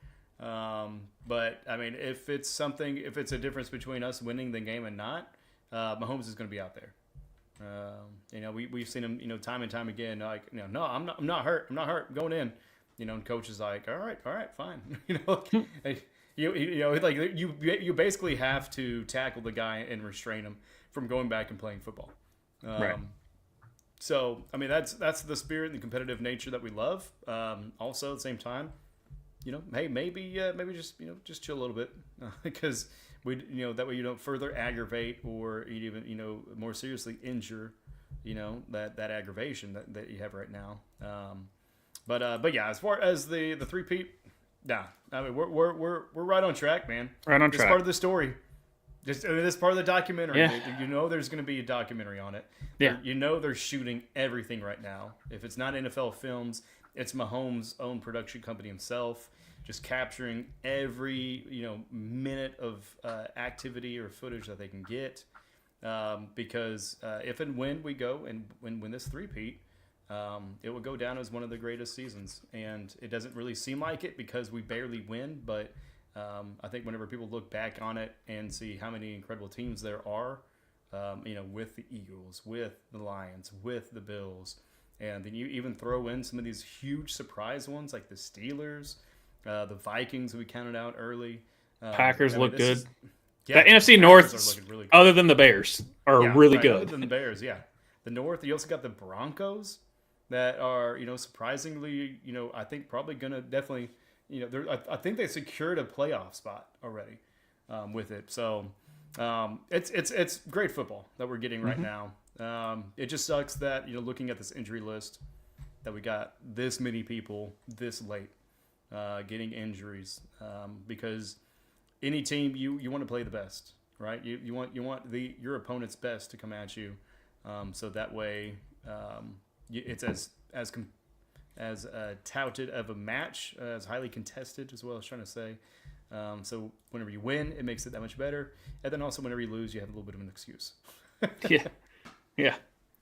But I mean, if it's a difference between us winning the game and not, Mahomes is going to be out there. We've seen him, time and time again. Like, no, I'm not hurt. I'm going in. And coach is like, all right, fine. You basically have to tackle the guy and restrain him from going back and playing football. Right. So I mean, that's the spirit and the competitive nature that we love. Also at the same time, hey, maybe just chill a little bit, because that way you don't further aggravate or even more seriously injure that aggravation that you have right now. But yeah, as far as the three-peat, nah, I mean we're right on track, man. Right on It's track. part of the story. This part of the documentary. Yeah. There's going to be a documentary on it. Yeah. They're shooting everything right now. If it's not NFL Films, it's Mahomes' own production company himself, just capturing every minute of activity or footage that they can get. Because if and when we go and win this three-peat, it will go down as one of the greatest seasons. And it doesn't really seem like it because we barely win, but I think whenever people look back on it and see how many incredible teams there are, with the Eagles, with the Lions, with the Bills, and then you even throw in some of these huge surprise ones like the Steelers, the Vikings we counted out early. Packers look good. The NFC North, really good. Other than the Bears, are really good. Other than the Bears, yeah. The North, you also got the Broncos that are, surprisingly, I think probably going to definitely, I think they secured a playoff spot already with it. So it's great football that we're getting right now. It just sucks that, looking at this injury list, that we got this many people this late getting injuries, because any team you want to play the best, right? You want your opponent's best to come at you, so that way it's as touted of a match, as highly contested as well, as trying to say. So whenever you win, it makes it that much better, and then also whenever you lose, you have a little bit of an excuse. Yeah.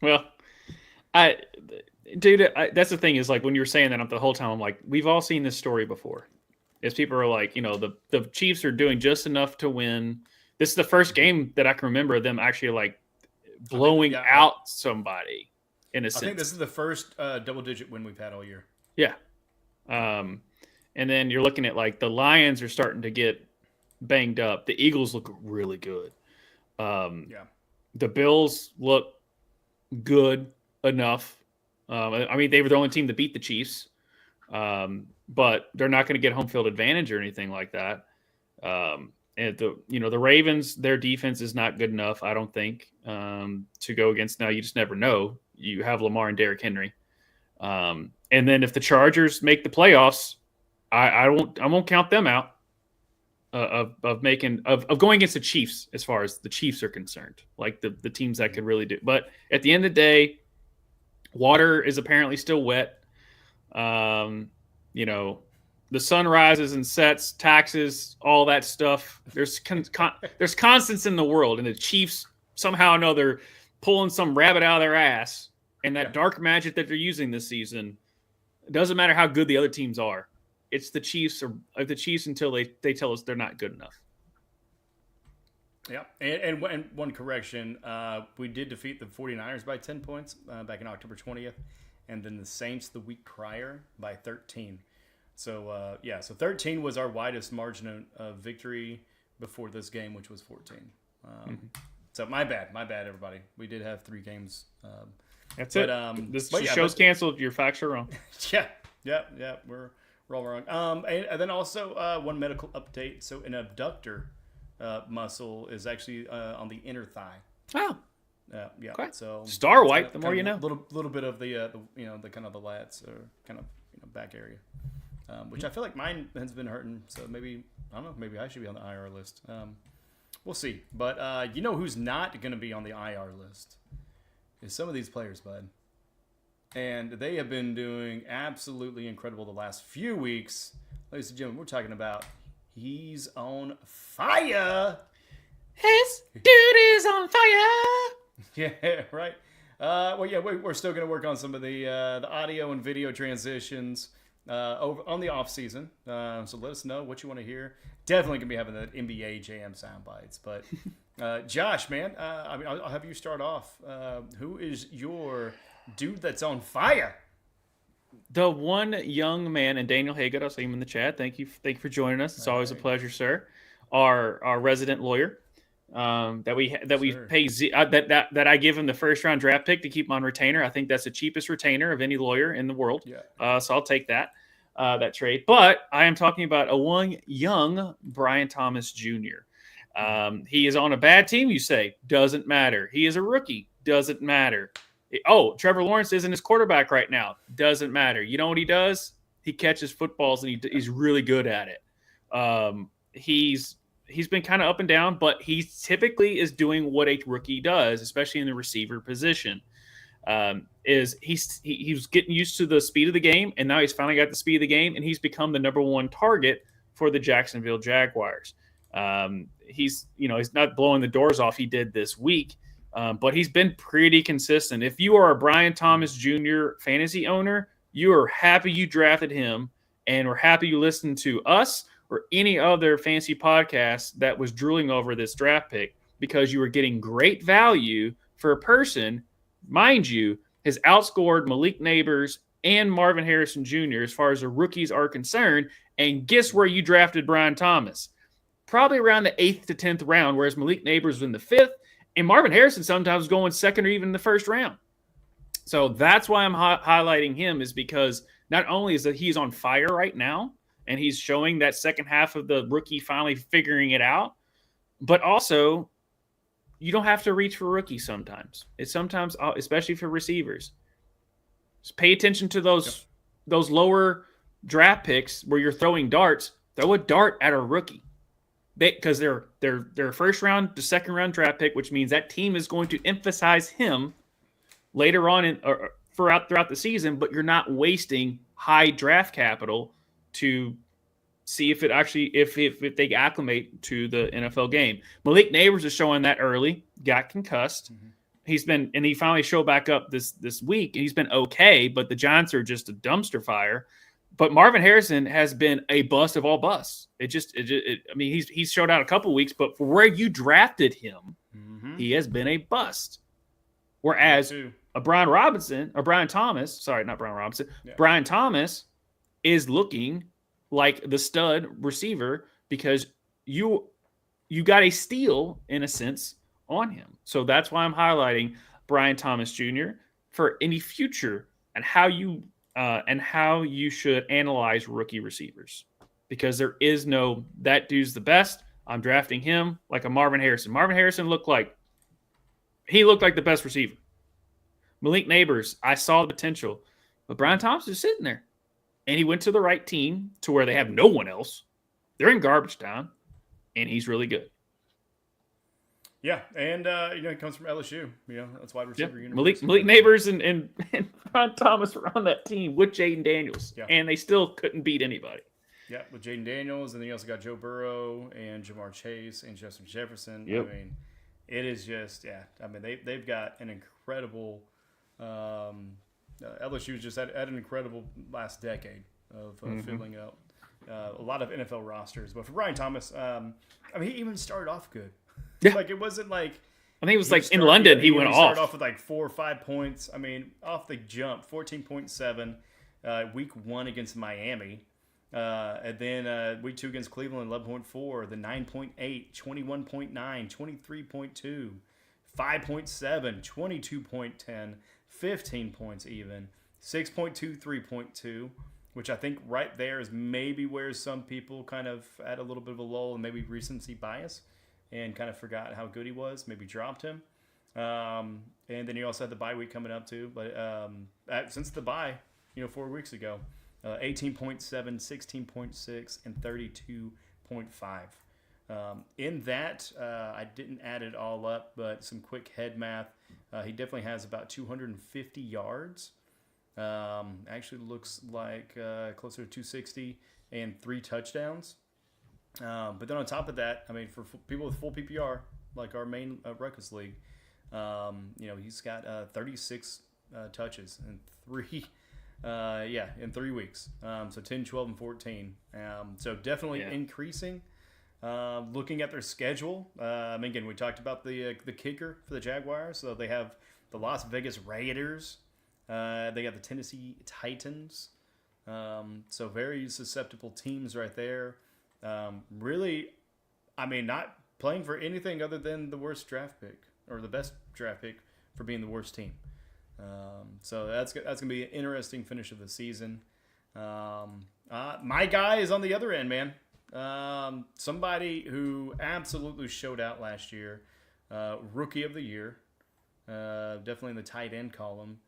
Well, that's the thing is, like, when you were saying that the whole time, I'm like, we've all seen this story before. As people are like, the Chiefs are doing just enough to win. This is the first game that I can remember them actually like blowing out somebody. in a I sense. think this is the first double-digit win we've had all year. Yeah. And then you're looking at like the Lions are starting to get banged up. The Eagles look really good. The Bills look good enough. I mean, they were the only team to beat the Chiefs, but they're not going to get home field advantage or anything like that. And the Ravens, their defense is not good enough, I don't think, to go against. Now you just never know. You have Lamar and Derrick Henry, and then if the Chargers make the playoffs, I won't count them out of going against the Chiefs as far as the Chiefs are concerned, like the teams that could really do. But at the end of the day, water is apparently still wet. The sun rises and sets, taxes, all that stuff. There's there's constants in the world, and the Chiefs somehow know they're pulling some rabbit out of their ass, and that dark magic that they're using this season. It doesn't matter how good the other teams are. It's the Chiefs or the Chiefs until they tell us they're not good enough. Yeah, and one correction, we did defeat the 49ers by 10 points back in October 20th, and then the Saints the week prior by 13. So, so 13 was our widest margin of victory before this game, which was 14. So my bad, everybody. We did have 3 games. That's it. This show's canceled. Your facts are wrong. Yeah. We're all wrong. And then also one medical update. So an abductor muscle is actually on the inner thigh. Oh. Yeah. Okay. So star wipe. The more you know. Little bit of the kind of the lats or kind of back area. Which I feel like mine has been hurting, so maybe maybe I should be on the IR list. We'll see. But you know who's not going to be on the IR list is some of these players, bud. And they have been doing absolutely incredible the last few weeks. Ladies and gentlemen, we're talking about he's on fire. His dude is on fire. Yeah, right. We're still going to work on some of the audio and video transitions. Over on the off season, so let us know what you want to hear. Definitely gonna be having the NBA Jam sound bites. But Josh, man, I'll have you start off. Who is your dude that's on fire? The one young man, and Daniel Haygood, I'll see him in the chat. Thank you for joining us. It's always a pleasure, sir. Our resident lawyer, that we pay that I give him the first round draft pick to keep him on retainer. I think that's the cheapest retainer of any lawyer in the world. Yeah. So I'll take that trade. But I am talking about one young Brian Thomas Jr. He is on a bad team. You say doesn't matter. He is a rookie. Doesn't matter. Oh, Trevor Lawrence isn't his quarterback right now. Doesn't matter. You know what he does? He catches footballs and he's really good at it. He's been kind of up and down, but he typically is doing what a rookie does, especially in the receiver position. He was getting used to the speed of the game, and now he's finally got the speed of the game, and he's become the number one target for the Jacksonville Jaguars. He's not blowing the doors off he did this week, but he's been pretty consistent. If you are a Brian Thomas Jr. fantasy owner, you are happy you drafted him, and we're happy you listened to us or any other fantasy podcast that was drooling over this draft pick, because you were getting great value for a person, mind you, has outscored Malik Neighbors and Marvin Harrison Jr. as far as the rookies are concerned. And guess where you drafted Brian Thomas? Probably around the 8th to 10th round, whereas Malik Neighbors was in the 5th, and Marvin Harrison sometimes going 2nd or even the 1st round. So that's why I'm highlighting him, is because not only is that he's on fire right now, and he's showing that second half of the rookie finally figuring it out, but also you don't have to reach for rookies sometimes. It's sometimes, especially for receivers, just pay attention to those lower draft picks where you're throwing darts. Throw a dart at a rookie, because they're first round to second round draft pick, which means that team is going to emphasize him later on throughout the season. But you're not wasting high draft capital to see if it actually if they acclimate to the NFL game. Malik Neighbors is showing that early, got concussed. Mm-hmm. He finally showed back up this week, and he's been okay, but the Giants are just a dumpster fire. But Marvin Harrison has been a bust of all busts. He's showed out a couple weeks, but for where you drafted him, he has been a bust. Whereas Brian Robinson or Brian Thomas, sorry, not Brian Robinson, Brian Thomas is looking like the stud receiver because you got a steal in a sense on him. So that's why I'm highlighting Brian Thomas Jr. for any future and how you should analyze rookie receivers, because there is no that dude's the best. I'm drafting him like a Marvin Harrison. Marvin Harrison looked like the best receiver. Malik Neighbors, I saw the potential, but Brian Thomas is sitting there, and he went to the right team to where they have no one else. They're in garbage time, and he's really good. Yeah, and he comes from LSU. That's wide receiver. Yep. Malik Neighbors and Brian Thomas were on that team with Jaden Daniels, and they still couldn't beat anybody. Yeah, with Jaden Daniels, and then you also got Joe Burrow and Jamar Chase and Justin Jefferson. Yep. I mean, it is just they've got an incredible. LSU just had an incredible last decade of filling up a lot of NFL rosters. But for Brian Thomas, he even started off good. Yeah. Like, it wasn't like I think it was in London he went off. Started off with like 4 or 5 points. I mean, off the jump, 14.7 week 1 against Miami. And then week 2 against Cleveland, 11.4, the 9.8, 21.9, 23.2, 5.7, 22.10, 15 points even, 6.2, 3.2, which I think right there is maybe where some people kind of had a little bit of a lull and maybe recency bias and kind of forgot how good he was, maybe dropped him. And then you also had the bye week coming up too. But since the bye, 4 weeks ago, 18.7, 16.6, and 32.5. In that, I didn't add it all up, but some quick head math. He definitely has about 250 yards. Actually looks like closer to 260 and 3 touchdowns. But then on top of that, for people with full PPR, like our main Ruckus league, he's got 36 touches in 3 in 3 weeks. So 10, 12, and 14. So definitely increasing. Looking at their schedule, again, we talked about the kicker for the Jaguars. So they have the Las Vegas Raiders. They got the Tennessee Titans. So very susceptible teams right there. Really, not playing for anything other than the worst draft pick or the best draft pick for being the worst team. So that's going to be an interesting finish of the season. My guy is on the other end, man. Somebody who absolutely showed out last year, rookie of the year, definitely in the tight end column,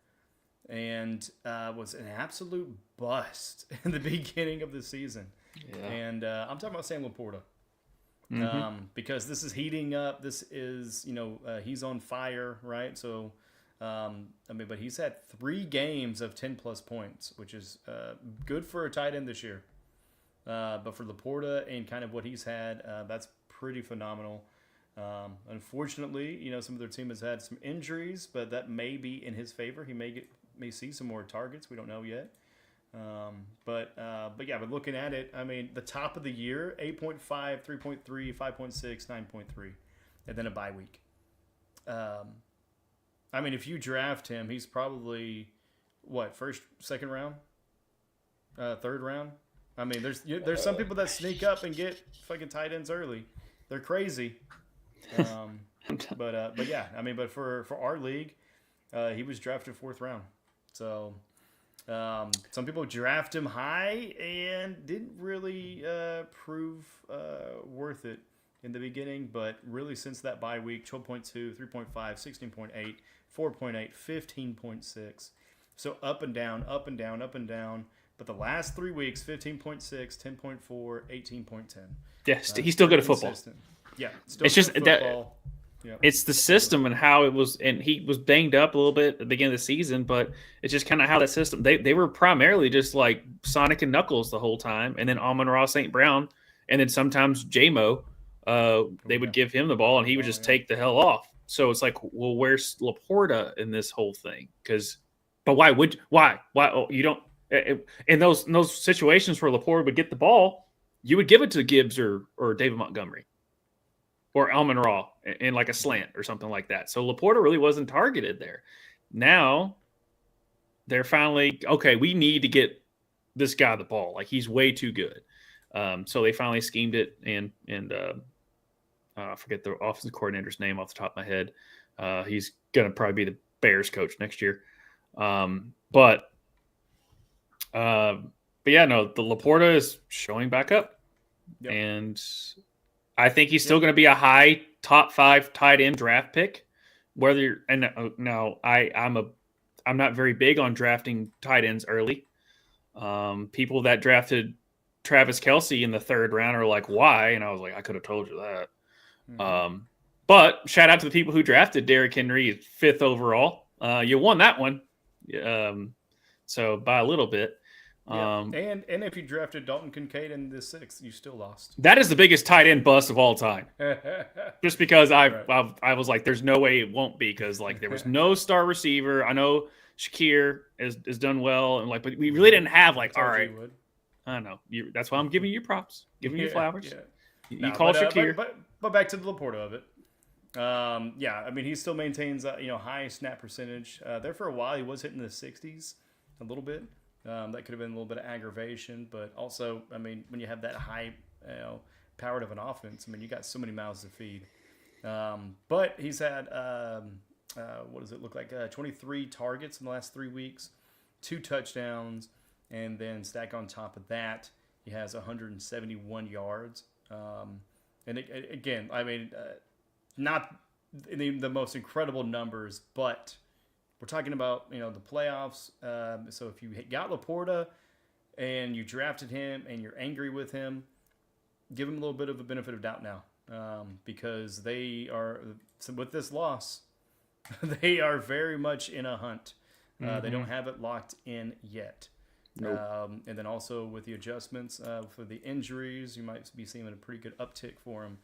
and was an absolute bust in the beginning of the season. Yeah. And I'm talking about Sam Laporta. Because this is heating up. This is, he's on fire, right? So, but he's had 3 games of 10-plus points, which is good for a tight end this year. But for Laporta and kind of what he's had, that's pretty phenomenal. Unfortunately, some of their team has had some injuries, but that may be in his favor. He may see some more targets. We don't know yet. But looking at it, the top of the year, 8.5, 3.3, 5.6, 9.3, and then a bye week. If you draft him, he's probably first, second round, third round. There's some people that sneak up and get fucking tight ends early. They're crazy. But for our league, he was drafted 4th round. So. Some people draft him high and didn't really prove worth it in the beginning, but really since that bye week, 12.2, 3.5, 16.8, 4.8, 15.6. So up and down, up and down, up and down. But the last 3 weeks, 15.6, 10.4, 18.10. Yes, he's still good at football. Yeah, it's just that. Yep. It's the system and how it was, and he was banged up a little bit at the beginning of the season, but it's just kind of how that system, they were primarily just like Sonic and Knuckles the whole time, and then Amon-Ra St. Brown, and then sometimes J-Mo, they would give him the ball, and he would just take the hell off. So it's like, well, where's Laporta in this whole thing? But why? Oh, you don't, in those situations where Laporta would get the ball, you would give it to Gibbs or David Montgomery. Or Amon-Ra in like a slant or something like that. So Laporta really wasn't targeted there. Now they're finally okay. We need to get this guy the ball. Like he's way too good. So they finally schemed it, and I forget the offensive coordinator's name off the top of my head. He's gonna probably be the Bears coach next year. But yeah, no, the Laporta is showing back up, Yep. and I think he's still going to be a high top 5 tight end draft pick. Whether and no, I'm not very big on drafting tight ends early. People that drafted Travis Kelce in the 3rd round are like, why? And I was like, I could have told you that. Mm-hmm. But shout out to the people who drafted Derrick Henry 5th overall. You won that one. So by a little bit. Yeah, and if you drafted Dalton Kincaid in the 6th, you still lost. That is the biggest tight end bust of all time. Just because I was like, there's no way it won't be, because like there was no star receiver. I know Shakir has done well, and like, but we really didn't have like, all right, I know that's why I'm giving you props, giving you flowers. Yeah. You call Shakir, but back to the Laporta of it. Yeah, I mean he still maintains high snap percentage. There for a while he was hitting the 60s a little bit. That could have been a little bit of aggravation, but also, I mean, when you have that high, powered of an offense, I mean, you got so many mouths to feed. But he's had, what does it look like? 23 targets in the last 3 weeks, 2 touchdowns, and then stack on top of that, he has 171 yards. And again, I mean, not the most incredible numbers, but we're talking about, the playoffs. So if you got Laporta and you drafted him and you're angry with him, give him a little bit of a benefit of doubt now, because they are, with this loss, they are very much in a hunt. They don't have it locked in yet. Nope. And then also with the adjustments for the injuries, you might be seeing a pretty good uptick for him.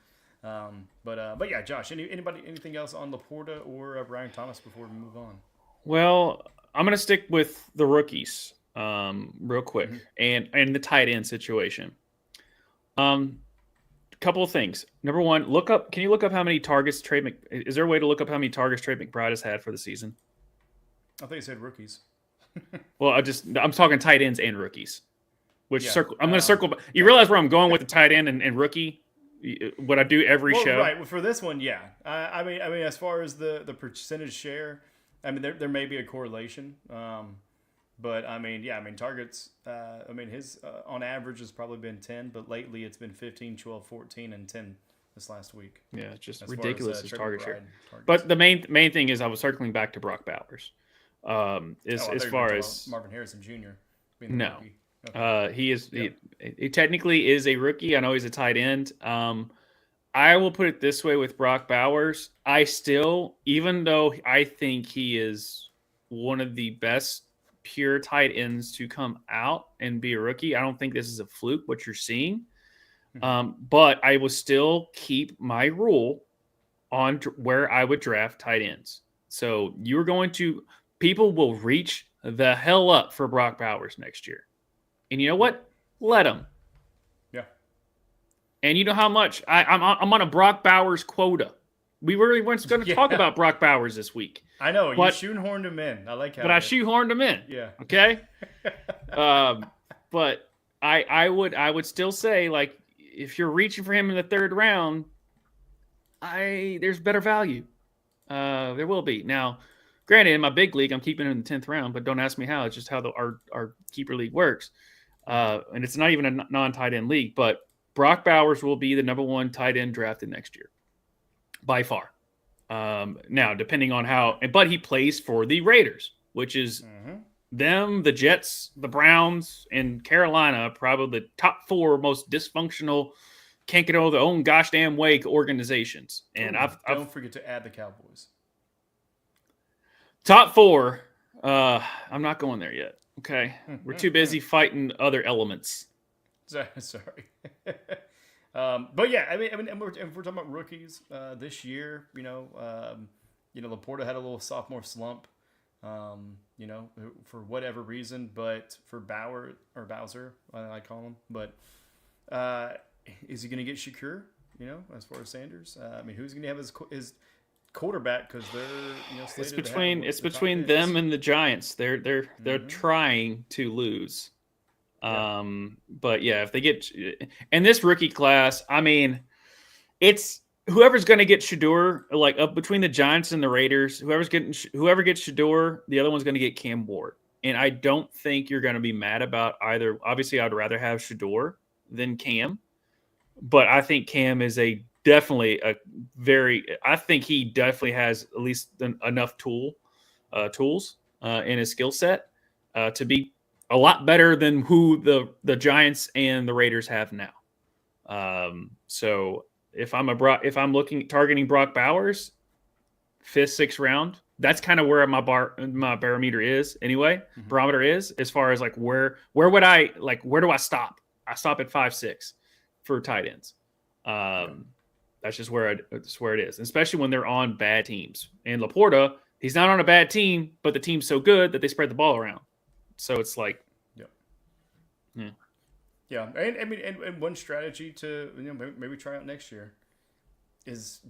But yeah, Josh, anything else on Laporta or Brian Thomas before we move on? Well, I'm going to stick with the rookies real quick, and the tight end situation. A couple of things. Number one, can you look up how many targets is there a way to look up how many targets Trey McBride has had for the season? I think you said rookies. Well, I'm talking tight ends and rookies. I'm going to circle. You okay. realize where I'm going with the tight end and rookie? What I do every show. Right. Well, for this one, yeah. I mean, as far as the percentage share, I mean, there may be a correlation. But I mean, yeah, I mean, targets, I mean, his on average has probably been 10, but lately it's been 15, 12, 14, and 10 this last week. Yeah, it's just ridiculous his target share. Targets. But the main thing is I was circling back to Brock Bowers. As far as Marvin Harrison Jr. being the rookie. Okay. He technically is a rookie. I know he's a tight end. I will put it this way with Brock Bowers. I still, even though I think he is one of the best pure tight ends to come out and be a rookie, I don't think this is a fluke, what you're seeing. But I will still keep my rule on where I would draft tight ends. So people will reach the hell up for Brock Bowers next year. And you know what? Let them. Yeah. And you know how much I'm on a Brock Bowers quota. We really weren't going to talk about Brock Bowers this week. I know, you shoehorned him in. I like how. But I shoehorned him in. Yeah. Okay. But I would still say, like, if you're reaching for him in the 3rd round, there's better value. There will be. Now, granted, in my big league, I'm keeping him in the 10th round, but don't ask me how. It's just how our keeper league works. And it's not even a non-tight end league, but Brock Bowers will be the number 1 tight end drafted next year, by far. Now, depending on but he plays for the Raiders, which is them, the Jets, the Browns, and Carolina, probably the top 4 most dysfunctional, can't get over their own gosh damn way organizations. And don't forget to add the Cowboys. Top 4. I'm not going there yet. Okay, we're too busy fighting other elements. Sorry. But yeah, I mean, if we're talking about rookies this year, Laporta had a little sophomore slump, for whatever reason. But for Bowser, I call him. But is he going to get Shakir? As far as Sanders, I mean, who's going to have his quarterback because they're It's slated to have between the top picks. them and the Giants. They're trying to lose. Yeah. But yeah, if they get and this rookie class, I mean, it's whoever's going to get Shador, like up between the Giants and the Raiders, whoever gets Shador, the other one's going to get Cam Ward. And I don't think you're going to be mad about either. Obviously, I'd rather have Shador than Cam, but I think Cam is definitely a I think he definitely has at least enough tools in his skill set to be a lot better than who the Giants and the Raiders have now. So if I'm targeting Brock Bowers, 5th, 6th round, that's kind of where my barometer is anyway. Barometer is as far as like where do I stop? I stop at 5, 6 for tight ends. That's just where it is, especially when they're on bad teams. And Laporta, he's not on a bad team, but the team's so good that they spread the ball around. So it's like, yeah. And I mean, and one strategy to maybe try out next year is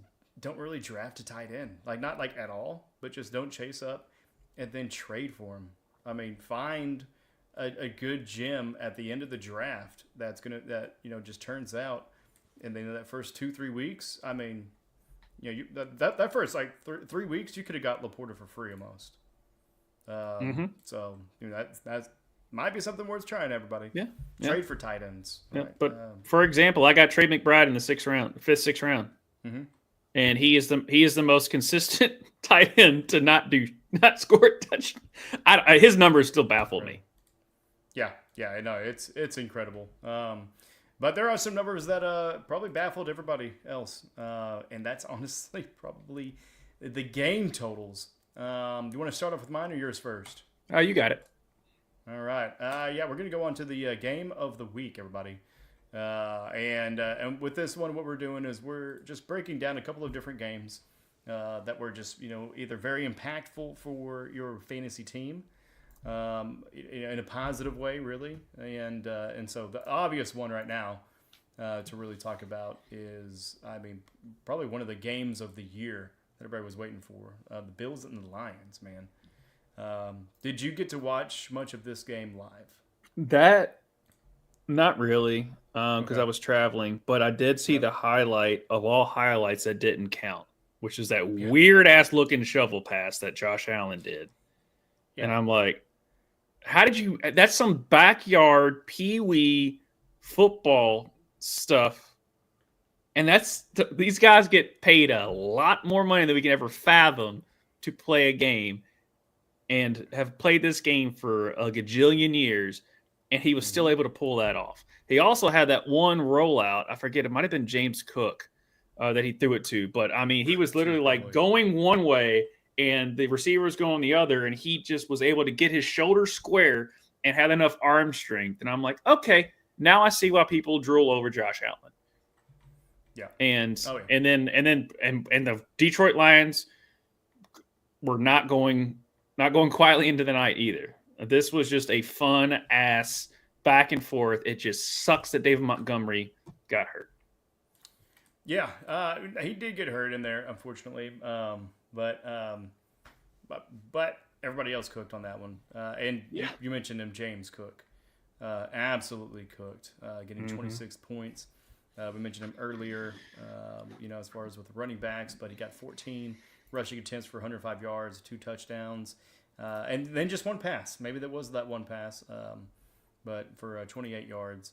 don't really draft a tight end, like not like at all, but just don't chase up and then trade for him. I mean, find a good gem at the end of the draft that just turns out, and then that first 2-3 weeks. I mean, that first like 3 weeks, you could have got Laporta for free almost. So that's might be something worth trying, everybody. Yeah. Trade for tight ends. Yeah. Right? But for example, I got Trey McBride in the 5th, 6th round. And he is the most consistent tight end to not score a touchdown. His numbers still baffle me. Yeah, I know it's incredible. But there are some numbers that probably baffled everybody else, and that's honestly probably the game totals. Do you want to start off with mine or yours first? Oh, you got it. All right. Yeah, we're gonna go on to the game of the week, everybody. And with this one, what we're doing is we're just breaking down a couple of different games that were just either very impactful for your fantasy team in a positive way, really, and so the obvious one right now to really talk about is, I mean, probably one of the games of the year that everybody was waiting for, the Bills and the Lions, man. Did you get to watch much of this game live? Not really, because I was traveling, but I did see the highlight of all highlights that didn't count, which is that weird ass looking shovel pass that Josh Allen did. Yeah. And I'm like, that's some backyard pee-wee football stuff. And these guys get paid a lot more money than we can ever fathom to play a game, and have played this game for a gajillion years. And he was still able to pull that off. He also had that one rollout. I forget, it might have been James Cook that he threw it to. But, I mean, he was literally like going one way and the receiver was going the other. And he just was able to get his shoulder square and had enough arm strength. And I'm like, okay, now I see why people drool over Josh Allen. Yeah. And the Detroit Lions were not going quietly into the night either. This was just a fun ass back and forth. It just sucks that David Montgomery got hurt. Yeah, he did get hurt in there, unfortunately. But everybody else cooked on that one. And you mentioned him, James Cook, absolutely cooked, getting 26 points. We mentioned him earlier, as far as with the running backs, but he got 14 rushing attempts for 105 yards, 2 touchdowns. And then just one pass. Maybe that was that one pass, but for 28 yards.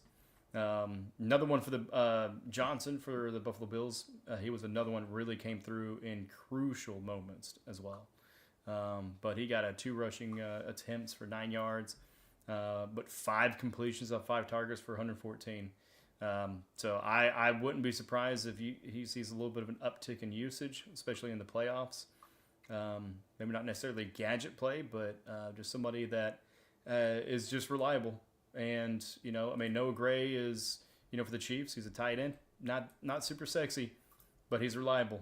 Another one for the Johnson for the Buffalo Bills. He was another one really came through in crucial moments as well. But he got 2 rushing attempts for 9 yards, but 5 completions of 5 targets for 114. So I wouldn't be surprised if he sees a little bit of an uptick in usage, especially in the playoffs. Maybe not necessarily gadget play, but just somebody that is just reliable. And Noah Gray is for the Chiefs, he's a tight end, not super sexy, but he's reliable,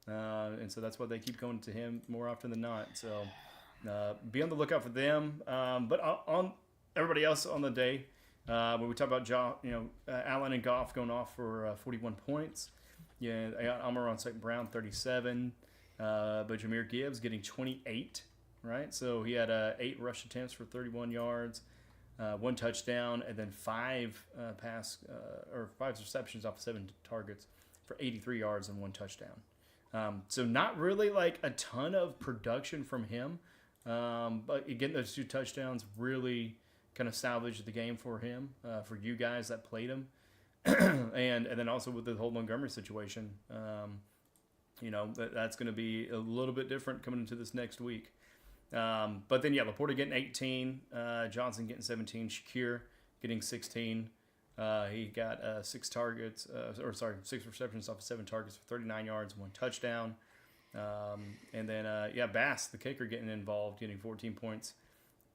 and so that's why they keep going to him more often than not. So be on the lookout for them. But on everybody else on the day, when we talk about Allen and Goff going off for 41 points, Amon-Ra St. Brown 37. But Jahmyr Gibbs getting 28, right? So he had 8 rush attempts for 31 yards, 1 touchdown, and then 5 receptions off 7 targets for 83 yards and 1 touchdown. So not really like a ton of production from him, but getting those 2 touchdowns really kind of salvaged the game for him, for you guys that played him, and then also with the whole Montgomery situation. That's going to be a little bit different coming into this next week. But then, Laporta getting 18, Johnson getting 17, Shakir getting 16. He got 6 receptions off of 7 targets for 39 yards, 1 touchdown. And then, Bass, the kicker, getting involved, getting 14 points.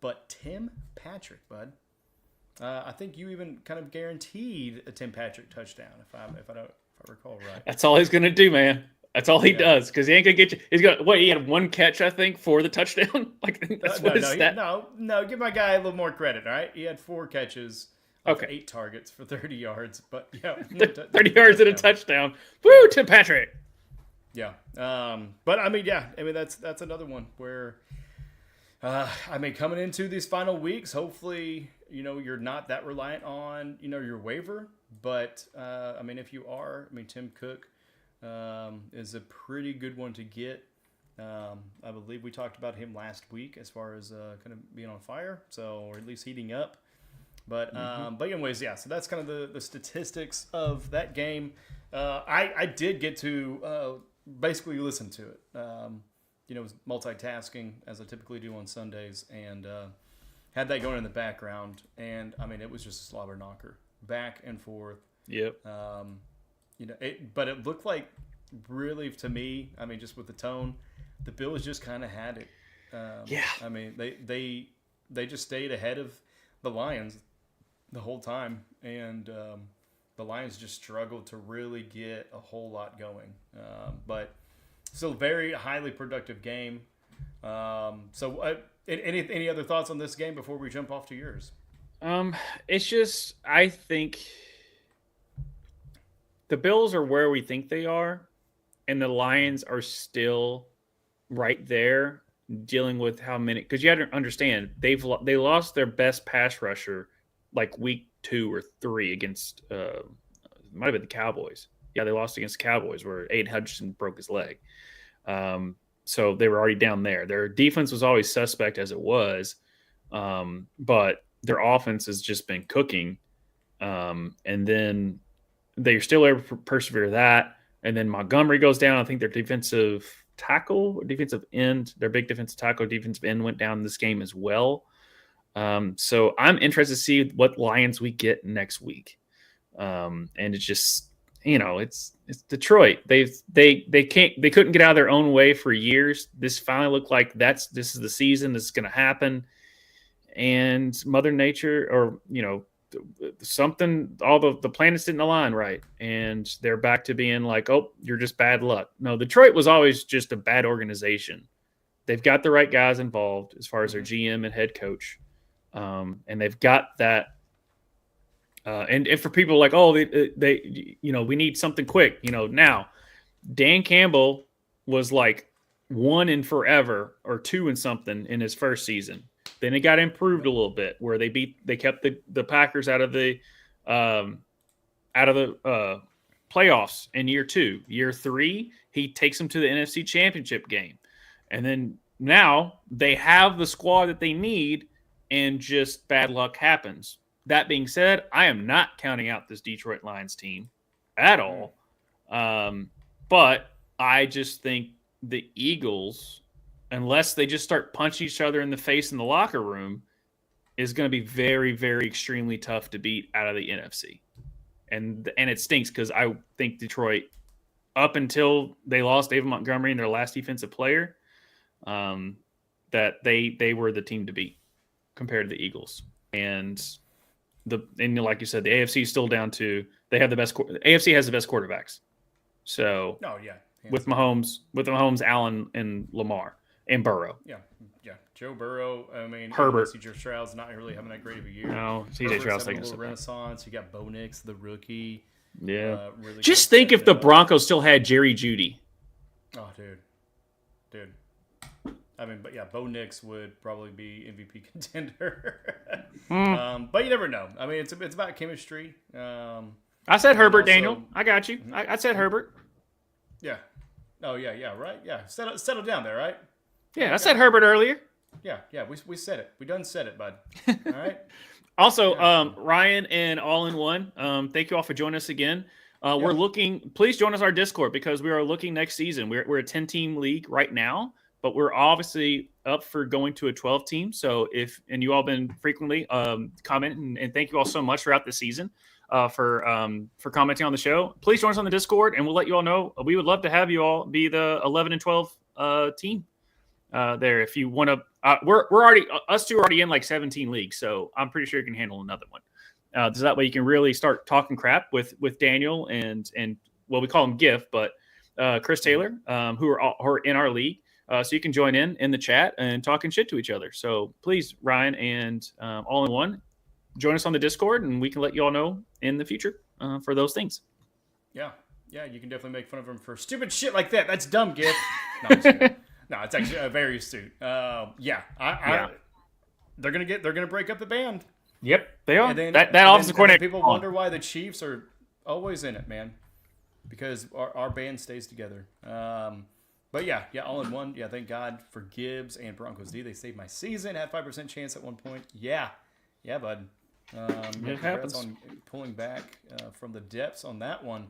But Tim Patrick, bud, I think you even kind of guaranteed a Tim Patrick touchdown, if I recall right. That's all he's going to do, man. That's all he does, because he ain't gonna get you. He's got he had 1 catch, I think, for the touchdown. No, give my guy a little more credit. All right, he had 4 catches, 8 targets for 30 yards, but 30 yards and a touchdown. Woo, Tim Patrick. Yeah, but that's another one where, coming into these final weeks, hopefully, you're not that reliant on your waiver, but if you are, Tim Cook is a pretty good one to get. I believe we talked about him last week as far as kind of being on fire, or at least heating up. But anyways, so that's kind of the statistics of that game. I did get to basically listen to it. Was multitasking as I typically do on Sundays, and had that going in the background. And it was just a slobber knocker, back and forth. Yep. But it looked like, really, to me, just with the tone, the Bills just kind of had it. They just stayed ahead of the Lions the whole time, and the Lions just struggled to really get a whole lot going. But still, very highly productive game. Any other thoughts on this game before we jump off to yours? It's just, I think the Bills are where we think they are, and the Lions are still right there dealing with how many. Because you have to understand, they lost their best pass rusher like week 2 or 3 against it might have been the Cowboys. Yeah, they lost against the Cowboys where Aiden Hutchinson broke his leg. So they were already down there. Their defense was always suspect as it was, but their offense has just been cooking, and then they're still able to persevere that. And then Montgomery goes down. I think their defensive end, their big defensive tackle, defensive end went down this game as well. So I'm interested to see what Lions we get next week. And it's just, it's Detroit. They couldn't get out of their own way for years. This finally looked like this is the season. This is going to happen. And Mother Nature, or, something, all the planets didn't align right, and they're back to being like, oh, you're just bad luck. No, Detroit was always just a bad organization. They've got the right guys involved as far as their GM and head coach, and they've got that. And for people like, oh, they we need something quick. Now Dan Campbell was like 1 in forever or 2 in something in his first season. Then it got improved a little bit where they kept the Packers out of the playoffs in year 2. Year 3, he takes them to the NFC Championship game. And then now they have the squad that they need, and just bad luck happens. That being said, I am not counting out this Detroit Lions team at all. But I just think the Eagles, unless they just start punching each other in the face in the locker room, is going to be very, very extremely tough to beat out of the NFC. And it stinks because I think Detroit, up until they lost David Montgomery in their last defensive player, that they were the team to beat compared to the Eagles. And like you said, the AFC is still down to, they have the best. AFC has the best quarterbacks. So with Mahomes, Allen, and Lamar and Burrow. Yeah. Joe Burrow. Herbert. CJ Stroud's not really having that great of a year. No, CJ Stroud's taking a little renaissance. You got Bo Nix, the rookie. Yeah. Really just think if the Broncos still had Jerry Jeudy. Oh, dude. dude. I mean, but yeah, Bo Nix would probably be MVP contender. But you never know. I mean, it's about chemistry. I said Herbert, also, Daniel. I got you. I said Herbert. Yeah. Oh yeah, right. Yeah, settle down there, right? Yeah, okay. I said Herbert earlier. Yeah. We said it. We done said it, bud. All right. Also, Ryan and All in One, thank you all for joining us again. We're looking. Please join us our Discord because we are looking next season. We're a 10-team league right now, but we're obviously up for going to a 12-team. So and you all been frequently commenting, and thank you all so much throughout the season for commenting on the show. Please join us on the Discord, and we'll let you all know. We would love to have you all be the 11 and 12 team there. If you want to, we're already us two are already in like 17 leagues, so I'm pretty sure you can handle another one. So that way you can really start talking crap with Daniel and well, we call him GIF, but Chris Taylor, who are in our league. So you can join in the chat and talking shit to each other. So please, Ryan and All in One, join us on the Discord, and we can let you all know in the future for those things. Yeah, you can definitely make fun of them for stupid shit like that. That's dumb, GIF. No, it's actually very astute. They're gonna break up the band. Yep, they are. Then, that offensive coordinator. People wonder why the Chiefs are always in it, man, because our band stays together. But yeah, All in One. Yeah, thank God for Gibbs and Broncos D. They saved my season. Had 5% chance at one point. Yeah, bud. It happens. On pulling back from the depths on that one.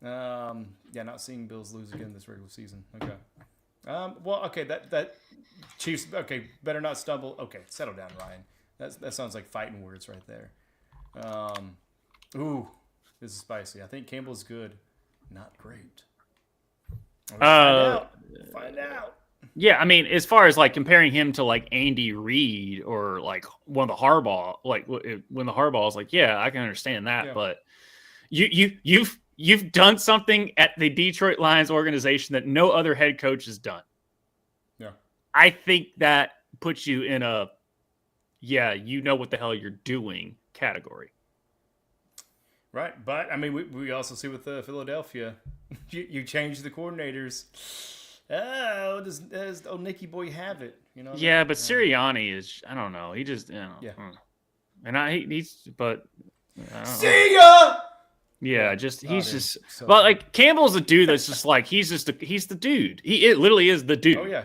Not seeing Bills lose again this regular season. Okay. That Chiefs. Okay, better not stumble. Okay, settle down, Ryan. That sounds like fighting words right there. This is spicy. I think Campbell's good, not great. Find out. Yeah, I mean, as far as like comparing him to like Andy Reid or like one of the Harbaugh, like when the Harbaugh is like, yeah, I can understand that, but you've done something at the Detroit Lions organization that no other head coach has done. Yeah, I think that puts you in a you know what the hell you're doing category. Right, but I mean, we also see with Philadelphia, you change the coordinators. Oh, does old Nicky boy have it? You know. Yeah, but Sirianni is. I don't know. He just. And he's. But. See ya. Yeah, he's but like Campbell's a dude that's just like he's the dude. It literally is the dude. Oh yeah.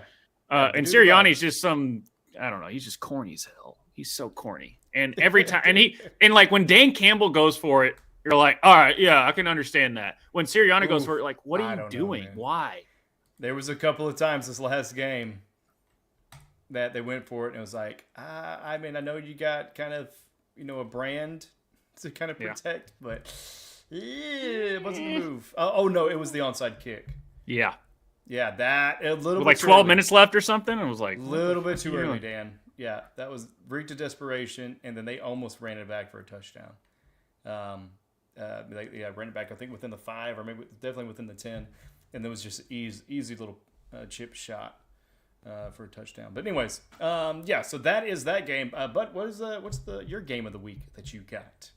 And Sirianni's just some. I don't know. He's just corny as hell. He's so corny. And every time, and like when Dan Campbell goes for it, you're like, all right, yeah, I can understand that. When Sirianni goes for it, like, what are you doing? Why? There was a couple of times this last game that they went for it, and it was like, I mean, I know you got kind of, a brand to kind of protect, but it wasn't the move. Oh, no, it was the onside kick. Yeah. Yeah, that a little with bit like 12 minutes left or something. It was like a little bit too early, Dan. Yeah, that was reeked of desperation, and then they almost ran it back for a touchdown. Ran it back, I think, within the 5 or maybe definitely within the 10, and there was just easy little chip shot for a touchdown. But anyways, so that is that game. But what's your game of the week that you got?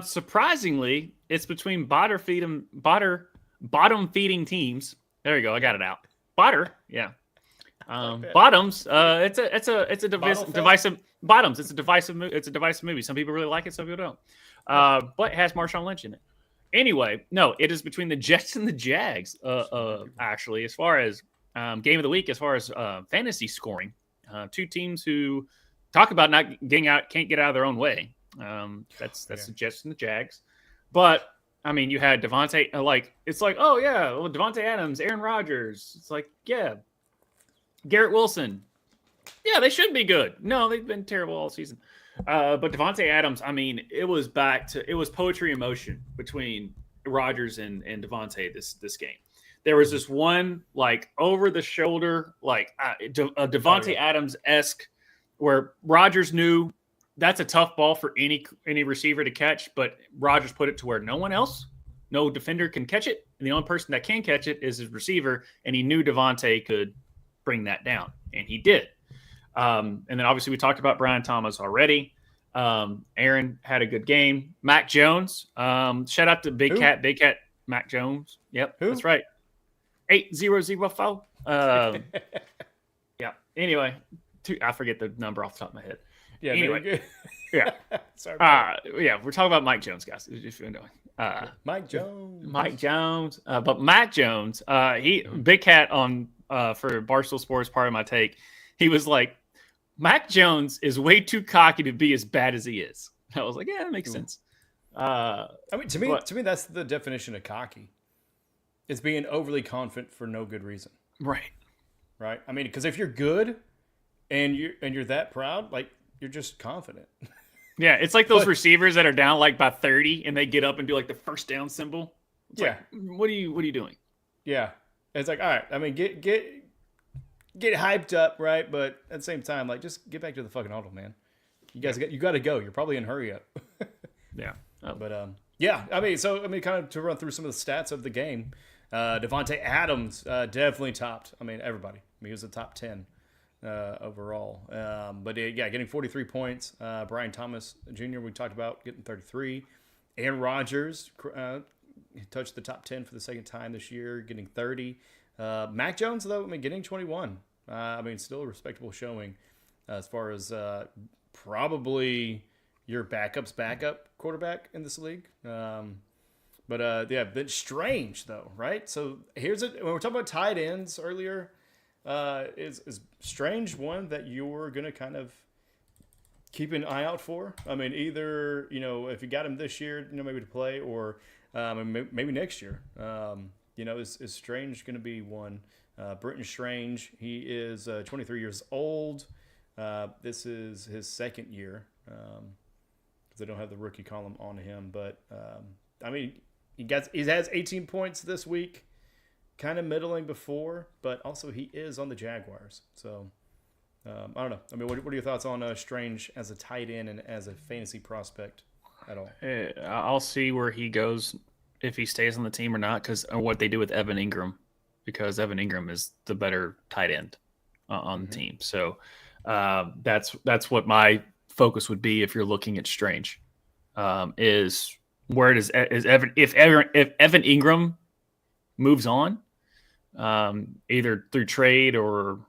Surprisingly, it's between bottom feeding teams. There you go. I got it out. Bottoms. It's a divisive bottoms. It's a divisive movie. Some people really like it. Some people don't. But it has Marshawn Lynch in it. Anyway, no, it is between the Jets and the Jags. Actually, as far as game of the week, as far as fantasy scoring, two teams who talk about not can't get out of their own way. That's the Jets and the Jags. But I mean, you had Devontae. Devontae Adams, Aaron Rodgers. It's like, yeah, Garrett Wilson. Yeah, they should be good. No, they've been terrible all season. But Devontae Adams, I mean, it was poetry in motion between Rodgers and Devontae this game. There was this one like over the shoulder, like a Devontae Adams-esque, where Rodgers knew that's a tough ball for any receiver to catch, but Rodgers put it to where no defender can catch it, and the only person that can catch it is his receiver, and he knew Devontae could bring that down, and he did. And then obviously we talked about Brian Thomas already. Aaron had a good game. Mac Jones. Shout out to Big Cat Mac Jones. Yep, that's right. 8004. Yeah. Anyway, I forget the number off the top of my head. Yeah. Anyway, yeah. Sorry. Yeah, we're talking about Mike Jones, guys. If you're doing. Mike Jones. But Mac Jones, he Big Cat on for Barstool Sports, part of my take. He was like, Mac Jones is way too cocky to be as bad as he is. I was like, yeah, that makes sense. I mean, to me, that's the definition of cocky. It's being overly confident for no good reason. Right. Right. I mean, because if you're good and you're that proud, like you're just confident. Yeah, it's like those receivers that are down like by 30 and they get up and do like the first down symbol. It's like, what are you doing? Yeah. It's like, all right, I mean, get hyped up, right? But at the same time, like, just get back to the fucking auto, man. You guys you got to go. You're probably in hurry up. Yeah. Oh. But yeah, I mean, kind of to run through some of the stats of the game. Devontae Adams definitely topped. I mean, everybody. I mean, he was the top 10 overall. But yeah, getting 43 points. Brian Thomas Jr. we talked about getting 33. Aaron Rodgers touched the top 10 for the second time this year, getting 30. Mac Jones, though, I mean, getting 21. I mean, still a respectable showing as far as probably your backup's backup quarterback in this league. But yeah, bit strange though, right? So here's it. When we're talking about tight ends earlier, is Strange one that you're gonna kind of keep an eye out for? I mean, either if you got him this year, maybe to play, or maybe next year. Is Strange gonna be one? Britton Strange, he is 23 years old. This is his second year because they don't have the rookie column on him. But I mean, he has 18 points this week, kind of middling before, but also he is on the Jaguars. So I don't know. I mean, what are your thoughts on Strange as a tight end and as a fantasy prospect at all? I'll see where he goes if he stays on the team or not, because what they do with Evan Ingram, because Evan Ingram is the better tight end on the team. So that's what my focus would be if you're looking at Strange. Is where does Evan if Evan Ingram moves on, either through trade or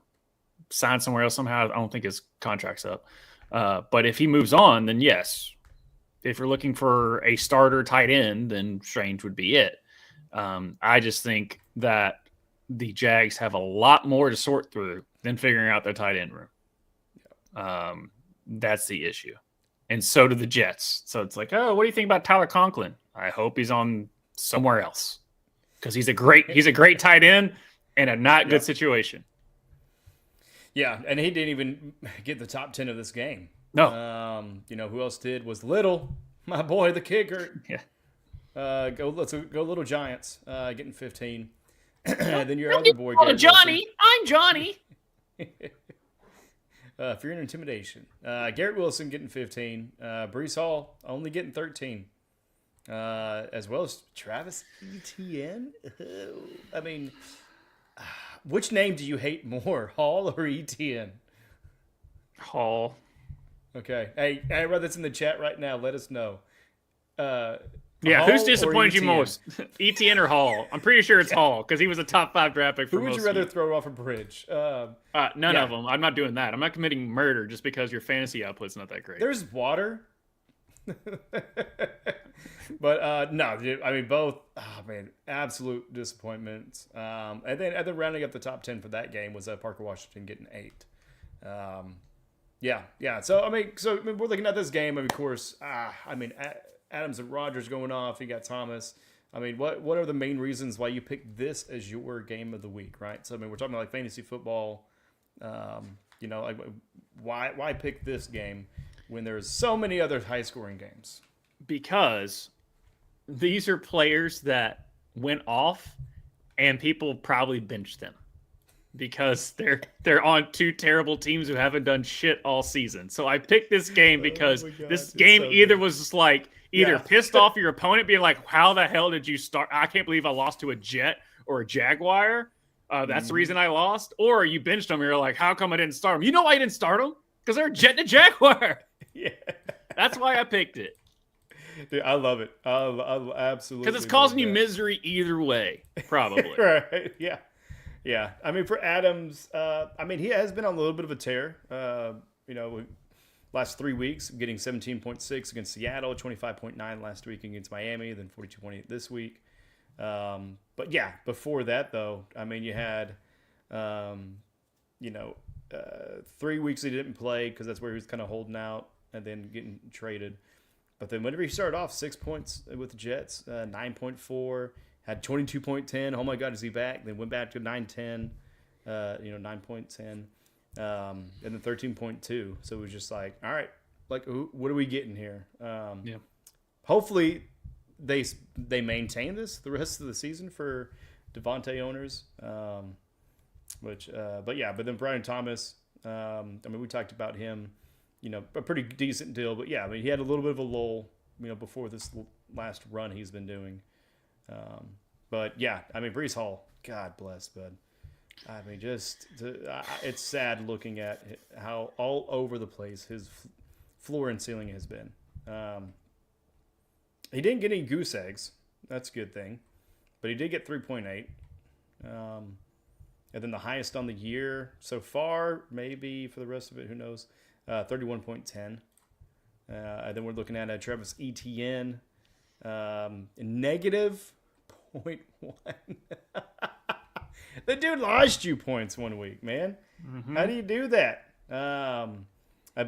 sign somewhere else somehow? I don't think his contract's up. But if he moves on, then yes. If you're looking for a starter tight end, then Strange would be it. I just think that the Jags have a lot more to sort through than figuring out their tight end room. That's the issue. And so do the Jets. So it's like, oh, what do you think about Tyler Conklin? I hope he's on somewhere else because he's a great tight end in a not good situation. Yeah, and he didn't even get the top 10 of this game. No. Who else did was Little, my boy, the kicker. Yeah. Let's go Little Giants, getting 15. And then your other boy, Johnny. I'm Johnny. Fear and Intimidation. Garrett Wilson getting 15. Breece Hall only getting 13. As well as Travis Etienne. I mean, which name do you hate more, Hall or Etienne? Hall. Okay. Hey, everybody that's in the chat right now, let us know. Yeah, who's disappointed you most? Etienne or Hall? I'm pretty sure it's Hall because he was a top 5 draft pick for most. Who would you rather throw off a bridge? None of them. I'm not doing that. I'm not committing murder just because your fantasy output's not that great. There's water. But no, dude, I mean, both, absolute disappointments. And then rounding up the top 10 for that game was Parker Washington getting 8. Yeah. So we're looking at this game. Of course, Adams and Rodgers going off. You got Thomas. I mean, what are the main reasons why you picked this as your game of the week, right? So, I mean, we're talking about like fantasy football. Why pick this game when there's so many other high-scoring games? Because these are players that went off, and people probably benched them because they're on 2 terrible teams who haven't done shit all season. So I picked this game because this game was just like either pissed off your opponent, being like, how the hell did you start? I can't believe I lost to a Jet or a Jaguar. That's the reason I lost. Or you benched them and you're like, how come I didn't start them? You know why I didn't start them? Because they're a Jet and a Jaguar. Yeah. That's why I picked it. Dude, I love it. I absolutely. Because it's causing you misery either way, probably. Right. Yeah. Yeah, I mean for Adams, I mean he has been on a little bit of a tear. Last 3 weeks, getting 17.6 against Seattle, 25.9 last week against Miami, then 42.8 this week. But yeah, before that though, I mean you had, 3 weeks he didn't play because that's where he was kind of holding out and then getting traded. But then whenever he started off, 6 points with the Jets, 9.4. Had 22.10. Oh my God, is he back? Then went back to 9.10, 9.10, and then 13.2. So it was just like, all right, like what are we getting here? Yeah. Hopefully they maintain this the rest of the season for Devontae owners. But then Brian Thomas. I mean, we talked about him. A pretty decent deal. But yeah, I mean, he had a little bit of a lull. Before this last run he's been doing. But yeah, I mean, Breece Hall, God bless, bud. I mean, it's sad looking at how all over the place his floor and ceiling has been. He didn't get any goose eggs. That's a good thing. But he did get 3.8. And then the highest on the year so far, maybe for the rest of it, who knows, 31.10. And then we're looking at Travis Etienne, negative 0.1. The dude lost you points 1 week, man. Mm-hmm. How do you do that? But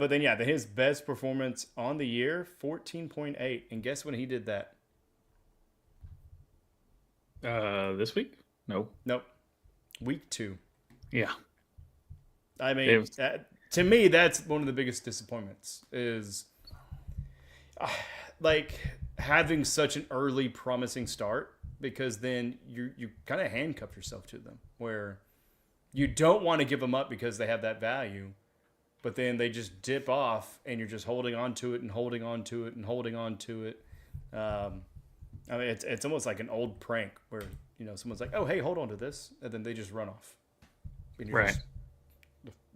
then, his best performance on the year, 14.8. And guess when he did that? This week? No. Nope. Week 2. Yeah. I mean, to me, that's one of the biggest disappointments is like having such an early promising start, because then you kind of handcuff yourself to them where you don't want to give them up because they have that value, but then they just dip off and you're just holding on to it and holding on to it and holding on to it. I mean, it's almost like an old prank where, someone's like, oh, hey, hold on to this. And then they just run off. And you're right. Just,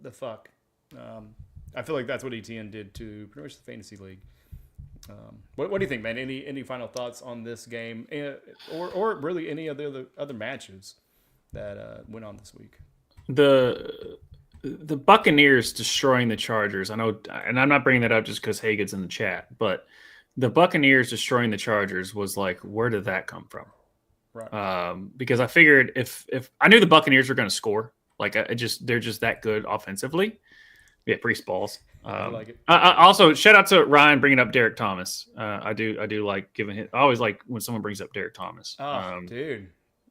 the fuck. I feel like that's what ETN did to pretty much the fantasy league. What do you think, man? Any final thoughts on this game, or really any of the other matches that went on this week? The Buccaneers destroying the Chargers. I know, and I'm not bringing that up just because Hagen's in the chat, but the Buccaneers destroying the Chargers was like, where did that come from? Right. Because I figured if I knew the Buccaneers were going to score, like they're just that good offensively. Yeah, Breece balls. I like it. Also, shout out to Ryan bringing up Derek Thomas. I do like giving him. I always like when someone brings up Derek Thomas. Oh, dude.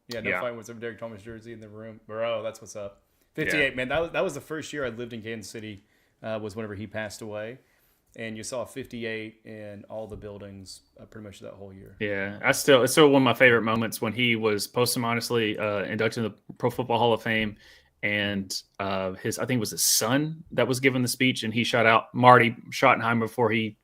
Yeah, fight with some Derek Thomas jersey in the room, bro. That's what's up. 58, man. That was the first year I lived in Kansas City. Was whenever he passed away, and you saw 58 in all the buildings pretty much that whole year. Yeah, it's still one of my favorite moments when he was posthumously inducted into the Pro Football Hall of Fame. And I think it was his son that was given the speech, and he shot out Marty Schottenheimer before he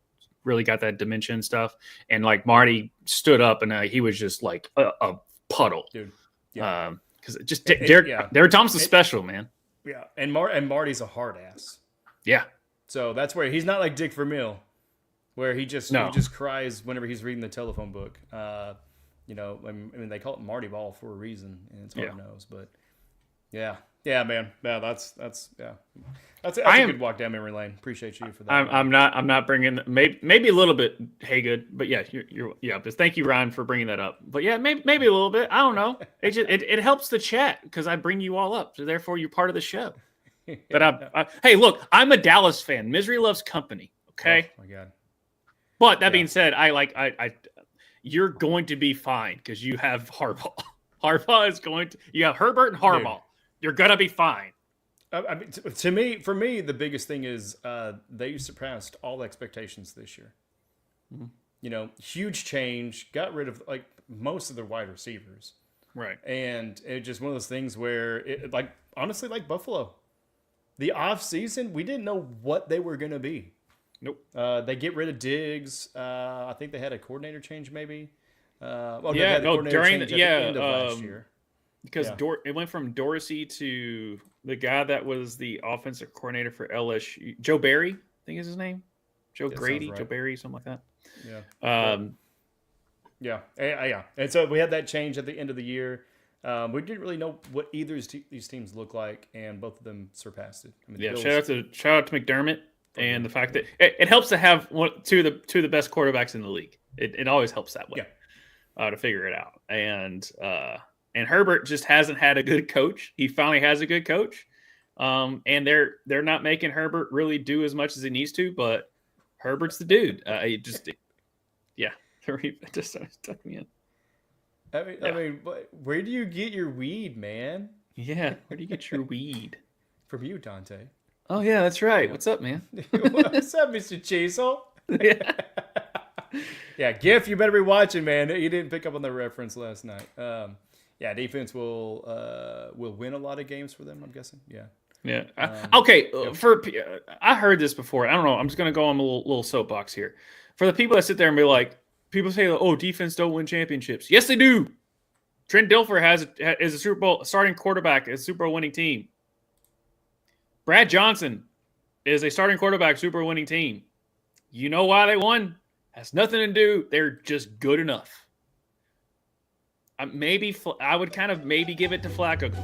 really got that dementia and stuff. And like Marty stood up, and he was just like a puddle, dude. Yeah, because Derek Thomas is special, man. Yeah, and Marty's a hard ass. Yeah, so that's where he's not like Dick Vermeil, where he just cries whenever he's reading the telephone book. I mean they call it Marty Ball for a reason, and it's hard nose, but yeah. Yeah, man. Yeah, that's a good walk down memory lane. Appreciate you for that. I'm not bringing maybe a little bit. Hey, good, but yeah, you're but thank you, Ryan, for bringing that up. But yeah, maybe a little bit. I don't know. It helps the chat because I bring you all up, so therefore you're part of the show. But hey, look, I'm a Dallas fan. Misery loves company. Okay. Oh my God. But that being said, you're going to be fine because you have Harbaugh. You have Herbert and Harbaugh. Dude. You're gonna be fine. I mean, for me, the biggest thing is they surpassed all expectations this year. Mm-hmm. Huge change. Got rid of like most of their wide receivers. Right. And it's just one of those things where, honestly, like Buffalo, the off season, we didn't know what they were gonna be. Nope. They get rid of Diggs. I think they had a coordinator change, maybe. During the end of last year. Because it went from Dorsey to the guy that was the offensive coordinator for LSU, Joe Barry, I think is his name. Grady, right. Joe Barry, something like that. Yeah. Yeah. And so we had that change at the end of the year. We didn't really know what either of these teams look like, and both of them surpassed it. I mean, Yeah, shout out to McDermott and the fact that it helps to have two of the best quarterbacks in the league. It always helps that way to figure it out. And Herbert just hasn't had a good coach. He finally has a good coach, and they're not making Herbert really do as much as he needs to. But Herbert's the dude. It just stuck me in. I mean, where do you get your weed, man? Yeah, where do you get your weed? From you, Dante. Oh yeah, that's right. What's up, man? What's up, Mr. Chasel? Yeah. Yeah, Giff, you better be watching, man. You didn't pick up on the reference last night. Defense will win a lot of games for them, I'm guessing. Yeah. Yeah. I heard this before. I don't know. I'm just gonna go on a little soapbox here. For the people that sit there and be like, people say, "Oh, defense don't win championships." Yes, they do. Trent Dilfer is a Super Bowl starting quarterback, a Super Bowl winning team. Brad Johnson is a starting quarterback, Super Bowl winning team. You know why they won? Has nothing to do. They're just good enough. I would kind of maybe give it to Flacco.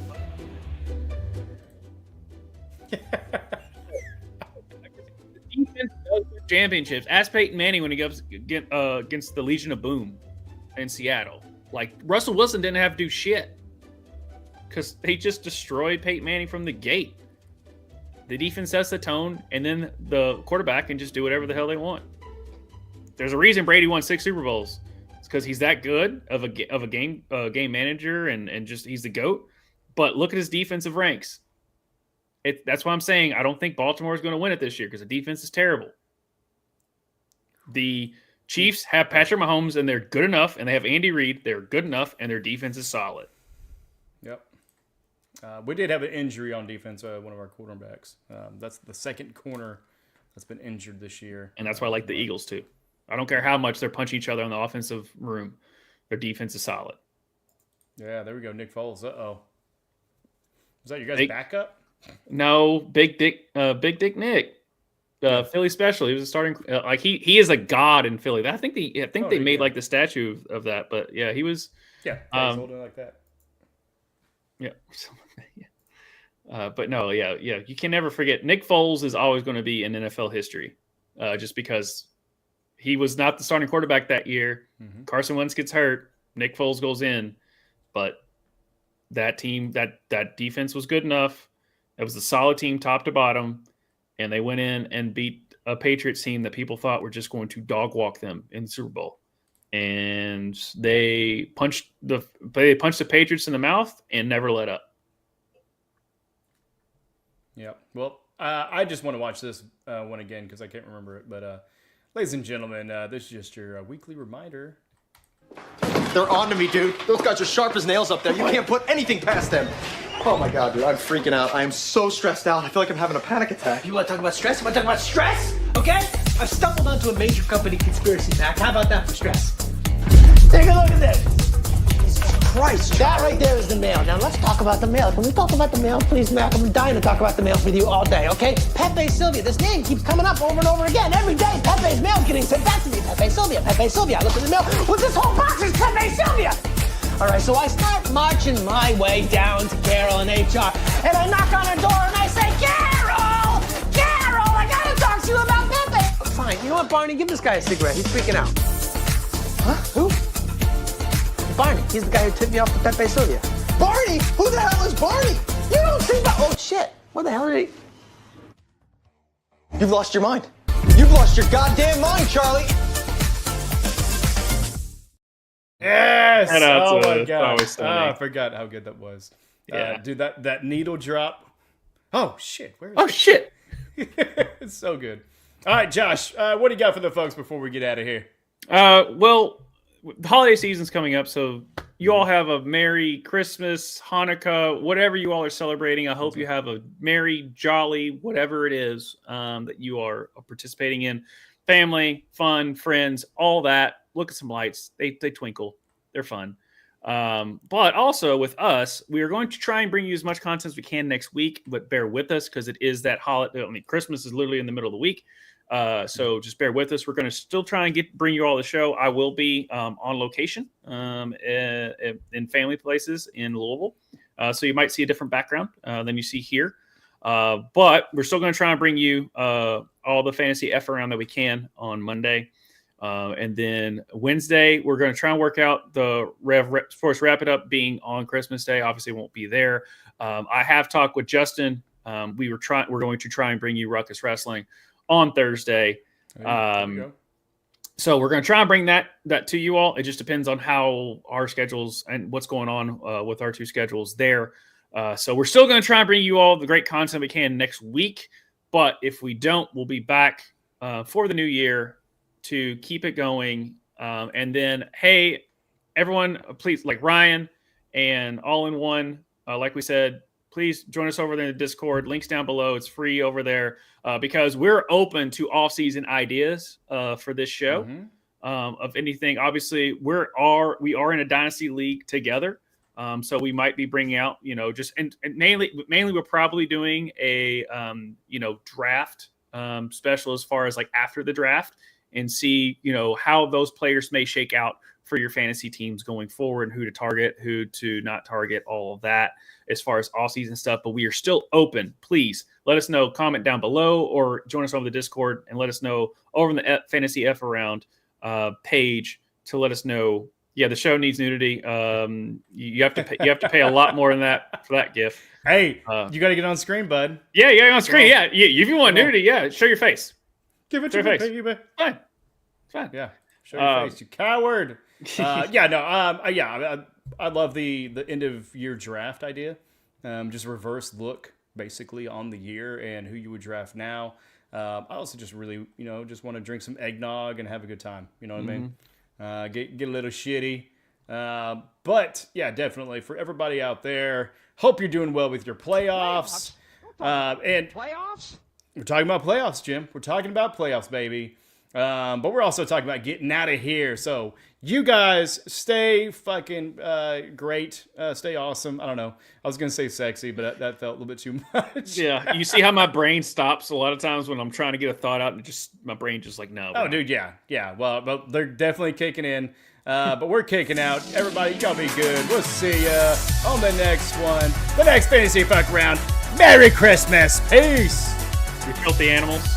Defense does win championships. Ask Peyton Manning when he goes against the Legion of Boom in Seattle. Like, Russell Wilson didn't have to do shit because they just destroyed Peyton Manning from the gate. The defense sets the tone, and then the quarterback can just do whatever the hell they want. There's a reason Brady won 6 Super Bowls. It's because he's that good of a game manager, and just he's the GOAT. But look at his defensive ranks. That's why I'm saying I don't think Baltimore is going to win it this year because the defense is terrible. The Chiefs have Patrick Mahomes, and they're good enough, and they have Andy Reid. They're good enough, and their defense is solid. Yep. We did have an injury on defense, one of our cornerbacks. That's the second corner that's been injured this year. And that's why I like the Eagles, too. I don't care how much they're punching each other in the offensive room. Their defense is solid. Yeah, there we go. Nick Foles. Uh-oh. Was that your guys' backup? No, Big Dick Nick. Philly special. He was a starting he is a god in Philly. I think they made like the statue of that, but yeah, he was he's holding like that. Yeah. But no, you can never forget Nick Foles is always going to be in NFL history. Just because he was not the starting quarterback that year. Mm-hmm. Carson Wentz gets hurt, Nick Foles goes in, but that team, that defense was good enough. It was a solid team top to bottom. And they went in and beat a Patriots team that people thought were just going to dog walk them in the Super Bowl. And they punched the Patriots in the mouth and never let up. Yeah. Well, I just want to watch this one again because I can't remember it. But ladies and gentlemen, this is just your weekly reminder. They're on to me, dude. Those guys are sharp as nails up there. You can't put anything past them. Oh my God, dude, I'm freaking out. I am so stressed out. I feel like I'm having a panic attack. You want to talk about stress? You want to talk about stress? Okay? I've stumbled onto a major company conspiracy fact. How about that for stress? Take a look at this. Jesus Christ. That right there is the mail. Now let's talk about the mail. Can we talk about the mail, please, Mac? I'm dying to talk about the mail with you all day, okay? Pepe Sylvia. This name keeps coming up over and over again. Every day, Pepe's mail getting sent back to me. Pepe Sylvia, Pepe Sylvia. I look at the mail. Well, this whole box is Pepe Sylvia. All right, so I start marching my way down to Carol in HR, and I knock on her door and I say, Carol, I gotta talk to you about Pepe. Fine, you know what, Barney? Give this guy a cigarette. He's freaking out. Huh? Who? Barney. He's the guy who tipped me off with Pepe Sylvia. Barney? Who the hell is Barney? You don't think about. Oh shit! What the hell did he? You've lost your mind. You've lost your goddamn mind, Charlie. Yes! Oh my God! I forgot how good that was. Yeah, dude, that needle drop. Oh shit! Where is it? Shit! It's so good. All right, Josh, what do you got for the folks before we get out of here? Well, the holiday season's coming up, so you all have a Merry Christmas, Hanukkah, whatever you all are celebrating. I hope you have a merry, jolly, whatever it is that you are participating in. Family, fun, friends, all that. Look at some lights. They twinkle. They're fun. But also with us, we are going to try and bring you as much content as we can next week, but bear with us because it is that holiday. I mean, Christmas is literally in the middle of the week. So just bear with us. We're going to still try and bring you all the show. I will be on location in family places in Louisville. So you might see a different background than you see here. But we're still going to try and bring you all the fantasy F around that we can on Monday. And then Wednesday, we're going to try and work out the REV Sports Wrap It Up being on Christmas Day. Obviously, won't be there. I have talked with Justin. We're going to try and bring you Ruckus Wrestling on Thursday. So we're going to try and bring that to you all. It just depends on how our schedules and what's going on with our two schedules there. So we're still going to try and bring you all the great content we can next week. But if we don't, we'll be back for the new year to keep it going. And then, hey, everyone, please, like Ryan and All in One, like we said, please join us over there in the Discord. Links down below. It's free over there because we're open to off-season ideas for this show. Of anything. Obviously, we are in a dynasty league together. So we might be bringing out, just and mainly we're probably doing a draft special as far as like after the draft and see how those players may shake out for your fantasy teams going forward, and who to target, who to not target, all of that as far as off-season stuff. But we are still open. Please let us know, comment down below, or join us over the Discord and let us know over in the Fantasy F Around page to let us know. Yeah, the show needs nudity. You have to pay a lot more than that for that GIF. Hey, you got to get on screen, bud. Yeah, on screen. Yeah, if you want nudity, show your face. Give it to me, baby. Fine. Yeah, show your face, you coward. I love the end of year draft idea. Just reverse look basically on the year and who you would draft now. I also just really, just want to drink some eggnog and have a good time. You know what I mean? Get a little shitty. But yeah, definitely for everybody out there, hope you're doing well with your playoffs. And Playoffs? we're talking about playoffs, Jim. We're talking about playoffs, baby. But we're also talking about getting out of here. So you guys stay fucking great. Stay awesome. I don't know. I was going to say sexy, but that felt a little bit too much. Yeah. You see how my brain stops a lot of times when I'm trying to get a thought out and my brain just like, no. Oh, dude. Yeah. Well, they're definitely kicking in. But we're kicking out. Everybody, y'all be good. We'll see ya on the next one. The next Fantasy Fuck Round. Merry Christmas. Peace. You filthy animals.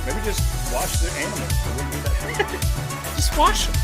Maybe just watch the animals. Just watch them.